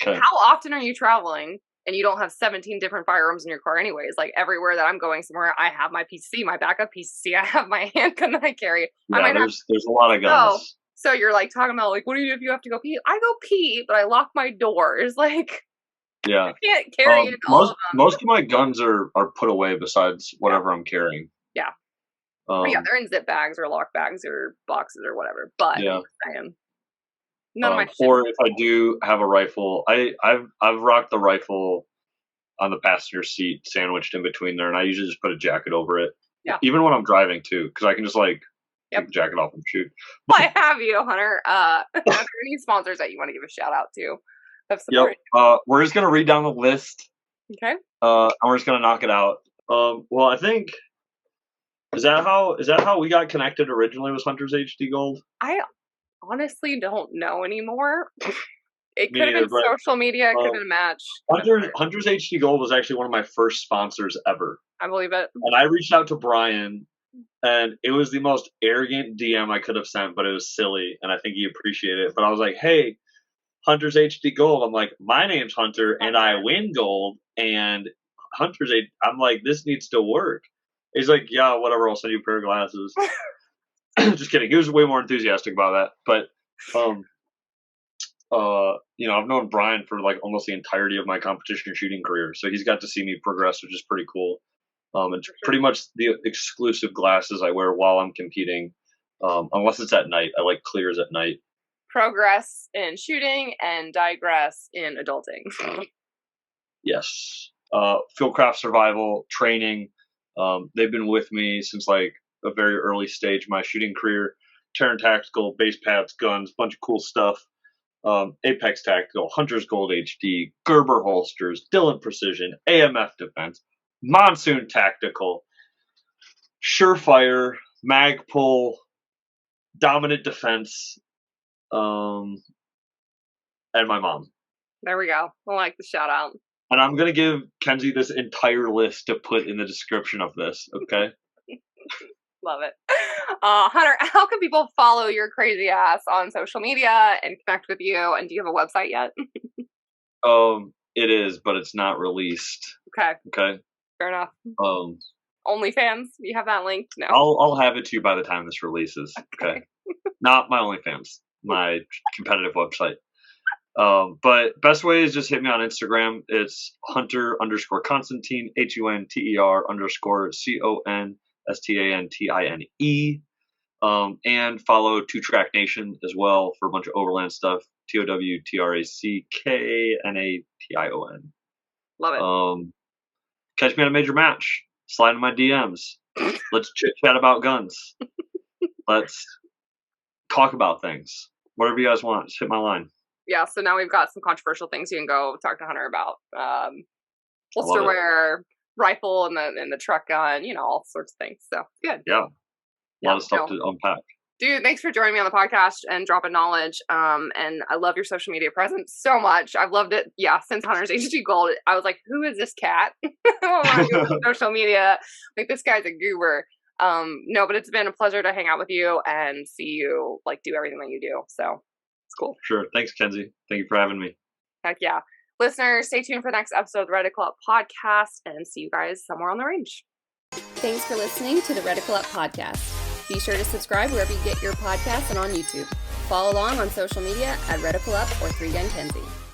Okay. How often are you traveling and you don't have 17 different firearms in your car anyways? Like everywhere that I'm going somewhere, I have my PCC, my backup PCC, I have my handgun that I carry. Yeah, there's a lot of guns. So you're like talking about like, what do you do if you have to go pee? I go pee, but I lock my doors. Like, yeah, I can't carry all of them. Most of my guns are put away besides whatever I'm carrying. Yeah. Yeah, they're in zip bags or lock bags or boxes or whatever. But yeah, none of my shit. Or if I do have a rifle, I've rocked the rifle on the passenger seat, sandwiched in between there, and I usually just put a jacket over it. Yeah. Even when I'm driving too, because I can just like take the jacket off and shoot. I have you, Hunter. Are there any sponsors that you want to give a shout out to? of support. Yep. We're just gonna read down the list. Okay. And we're just gonna knock it out. Well, I think is that how we got connected originally? Was Hunter's HD Gold? I honestly don't know anymore. It Me could have neither, been social media. It could have been a match. Hunter's HD Gold was actually one of my first sponsors ever. I believe it. And I reached out to Brian, and it was the most arrogant DM I could have sent, but it was silly, and I think he appreciated it. But I was like, hey, Hunter's HD Gold. I'm like, my name's Hunter, and I win gold, and Hunter's HD. I'm like, this needs to work. He's like, yeah, whatever, I'll send you a pair of glasses. Just kidding. He was way more enthusiastic about that. But, I've known Brian for like almost the entirety of my competition shooting career. So he's got to see me progress, which is pretty cool. It's pretty much the exclusive glasses I wear while I'm competing. Unless it's at night. I like clears at night. Progress in shooting and digress in adulting. Yes. Fieldcraft survival training. They've been with me since like a very early stage of my shooting career. Terran Tactical, base pads, guns, bunch of cool stuff. Apex Tactical, Hunter's Gold HD, Gerber holsters, Dillon Precision, AMF Defense, Monsoon Tactical, Surefire, Magpul, Dominant Defense, and my mom. There we go. I like the shout out. And I'm going to give Kenzie this entire list to put in the description of this, okay? Love it. Hunter, how can people follow your crazy ass on social media and connect with you? And do you have a website yet? It is, but it's not released. Okay. Okay. Fair enough. OnlyFans, you have that linked? No. I'll have it to you by the time this releases. Okay. Not my OnlyFans, my competitive website. But best way is just hit me on Instagram. It's Hunter_Constantine, HUNTER_CONSTANTINE. And follow Two Track Nation as well for a bunch of overland stuff. TOWTRACKNATION. Love it. Catch me at a major match. Slide in my DMs. Let's chit chat about guns. Let's talk about things. Whatever you guys want, just hit my line. Yeah, so now we've got some controversial things you can go talk to Hunter about. Holster wear, rifle, and the truck gun, all sorts of things. So, good. Yeah. A lot of stuff to unpack. Dude, thanks for joining me on the podcast and dropping knowledge. And I love your social media presence so much. I've loved it, since Hunter's HD Gold. I was like, who is this cat? Social media. Like, this guy's a goober. No, but it's been a pleasure to hang out with you and see you, do everything that you do. So, it's cool. Sure. Thanks, Kenzie. Thank you for having me. Heck yeah. Listeners, stay tuned for the next episode of the Reticle Up podcast and see you guys somewhere on the range. Thanks for listening to the Reticle Up podcast. Be sure to subscribe wherever you get your podcasts and on YouTube. Follow along on social media at Reticle Up or 3Gun Kenzie.